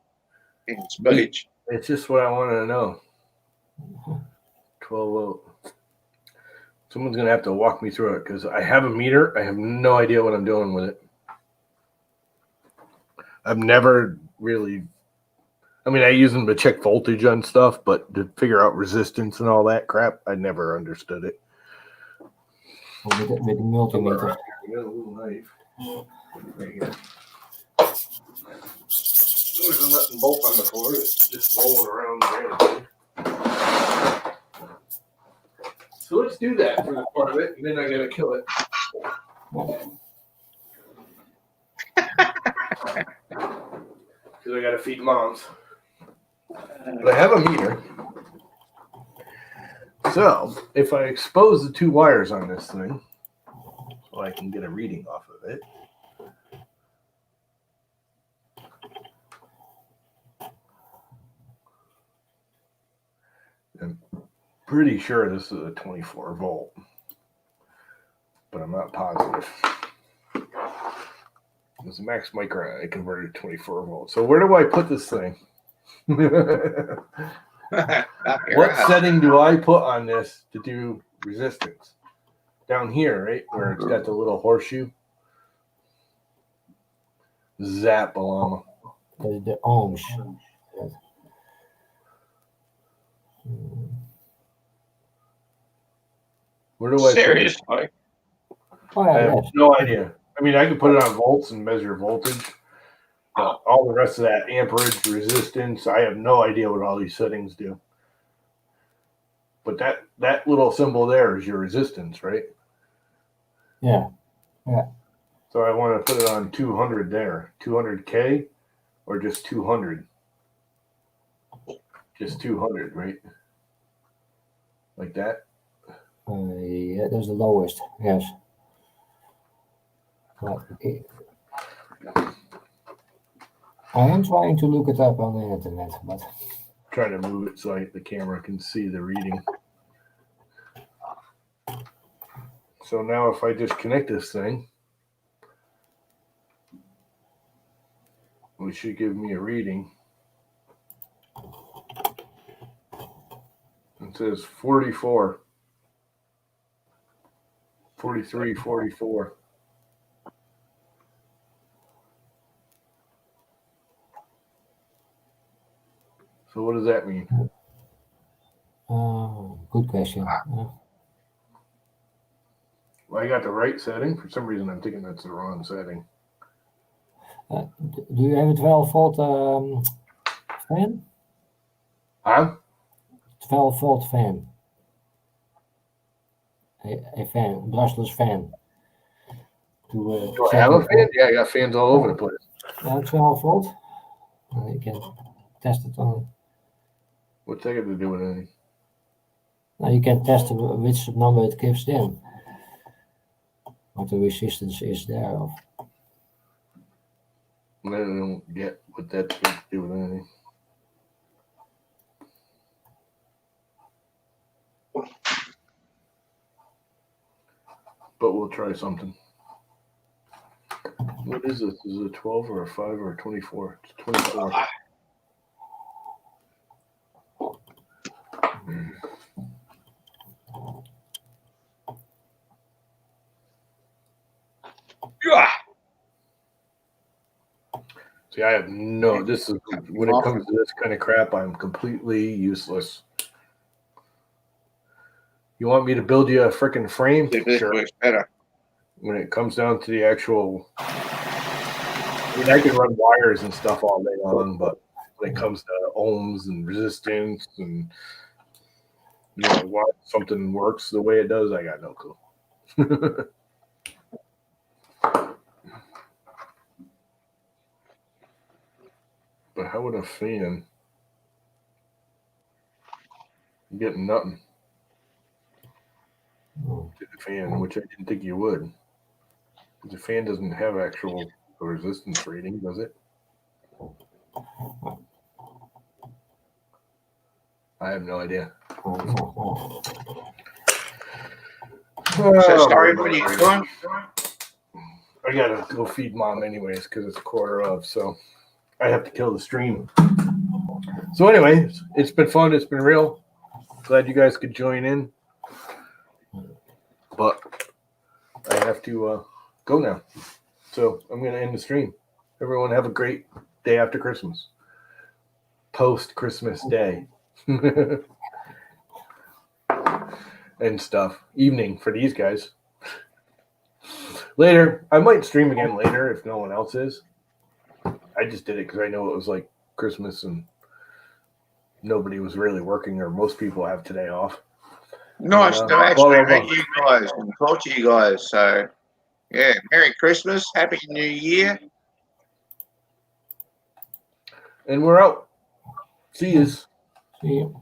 in speech. It's just what I wanted to know. 12 volt. Someone's going to have to walk me through it because I have a meter. I have no idea what I'm doing with it. I've never really, I mean, I use them to check voltage on stuff, but to figure out resistance and all that crap, I never understood it. With the multimeter. I got a little knife right here. There's a nut and bolt on the floor. It's just rolling around randomly. So let's do that for the part of it, and then I gotta kill it. Because I gotta feed moms. But I have a meter. So if I expose the two wires on this thing, so I can get a reading off of it. I'm pretty sure this is a 24 volt, but I'm not positive. It's a max micro. I converted to 24 volts. So where do I put this thing? What setting do I put on this to do resistance? Down here, right? Where it's got the little horseshoe. Zap llama. The ohms. Where do I Seriously? put it? Oh, I yeah, have no idea. I mean, I could put it on volts and measure voltage. But all the rest of that amperage, resistance, I have no idea what all these settings do. But that little symbol there is your resistance, right? Yeah. So I want to put it on 200 there. 200K or just 200? Just 200, right? Like that? Yeah, that's the lowest. Yes. I am trying to look it up on the internet, but Try to move it so the camera can see the reading. So now if I just connect this thing, it should give me a reading. It says 44, 43, 44. So what does that mean? Good question. Well, I got the right setting. For some reason, I'm thinking that's the wrong setting. Do you have a 12-volt fan? Huh? 12-volt fan. A fan, brushless fan. To Do I check have a it. fan? Yeah, I got fans all over the place. 12-volt. You can test it on. What's that got to do with anything? Now you can test which number it gives then. What the resistance is there of. I don't get what that's got to do with anything. But we'll try something. What is this? Is it a 12 or a 5 or a 24? It's 24. See, I have no. This is when it comes to this kind of crap, I'm completely useless. You want me to build you a freaking frame? This Sure. works better. When it comes down to the actual, I mean, I can run wires and stuff all day long, but when it comes to ohms and resistance and why something works the way it does, I got no clue. But how would a fan get nothing to the fan, which I didn't think you would? The fan doesn't have actual resistance rating, does it? I have no idea. So, sorry, what are you doing? I gotta go feed mom anyways because it's 1:15, so I have to kill the stream. So anyway, it's been fun. It's been real. Glad you guys could join in. But I have to go now. So I'm going to end the stream. Everyone have a great day after Christmas. Post-Christmas day. And stuff. Evening for these guys. Later. I might stream again later if no one else is. I just did it because I know it was like Christmas and nobody was really working, or most people have today off. Nice to actually meet you guys and talk to you guys. So, yeah, Merry Christmas, Happy New Year. And we're out. See yous. See you.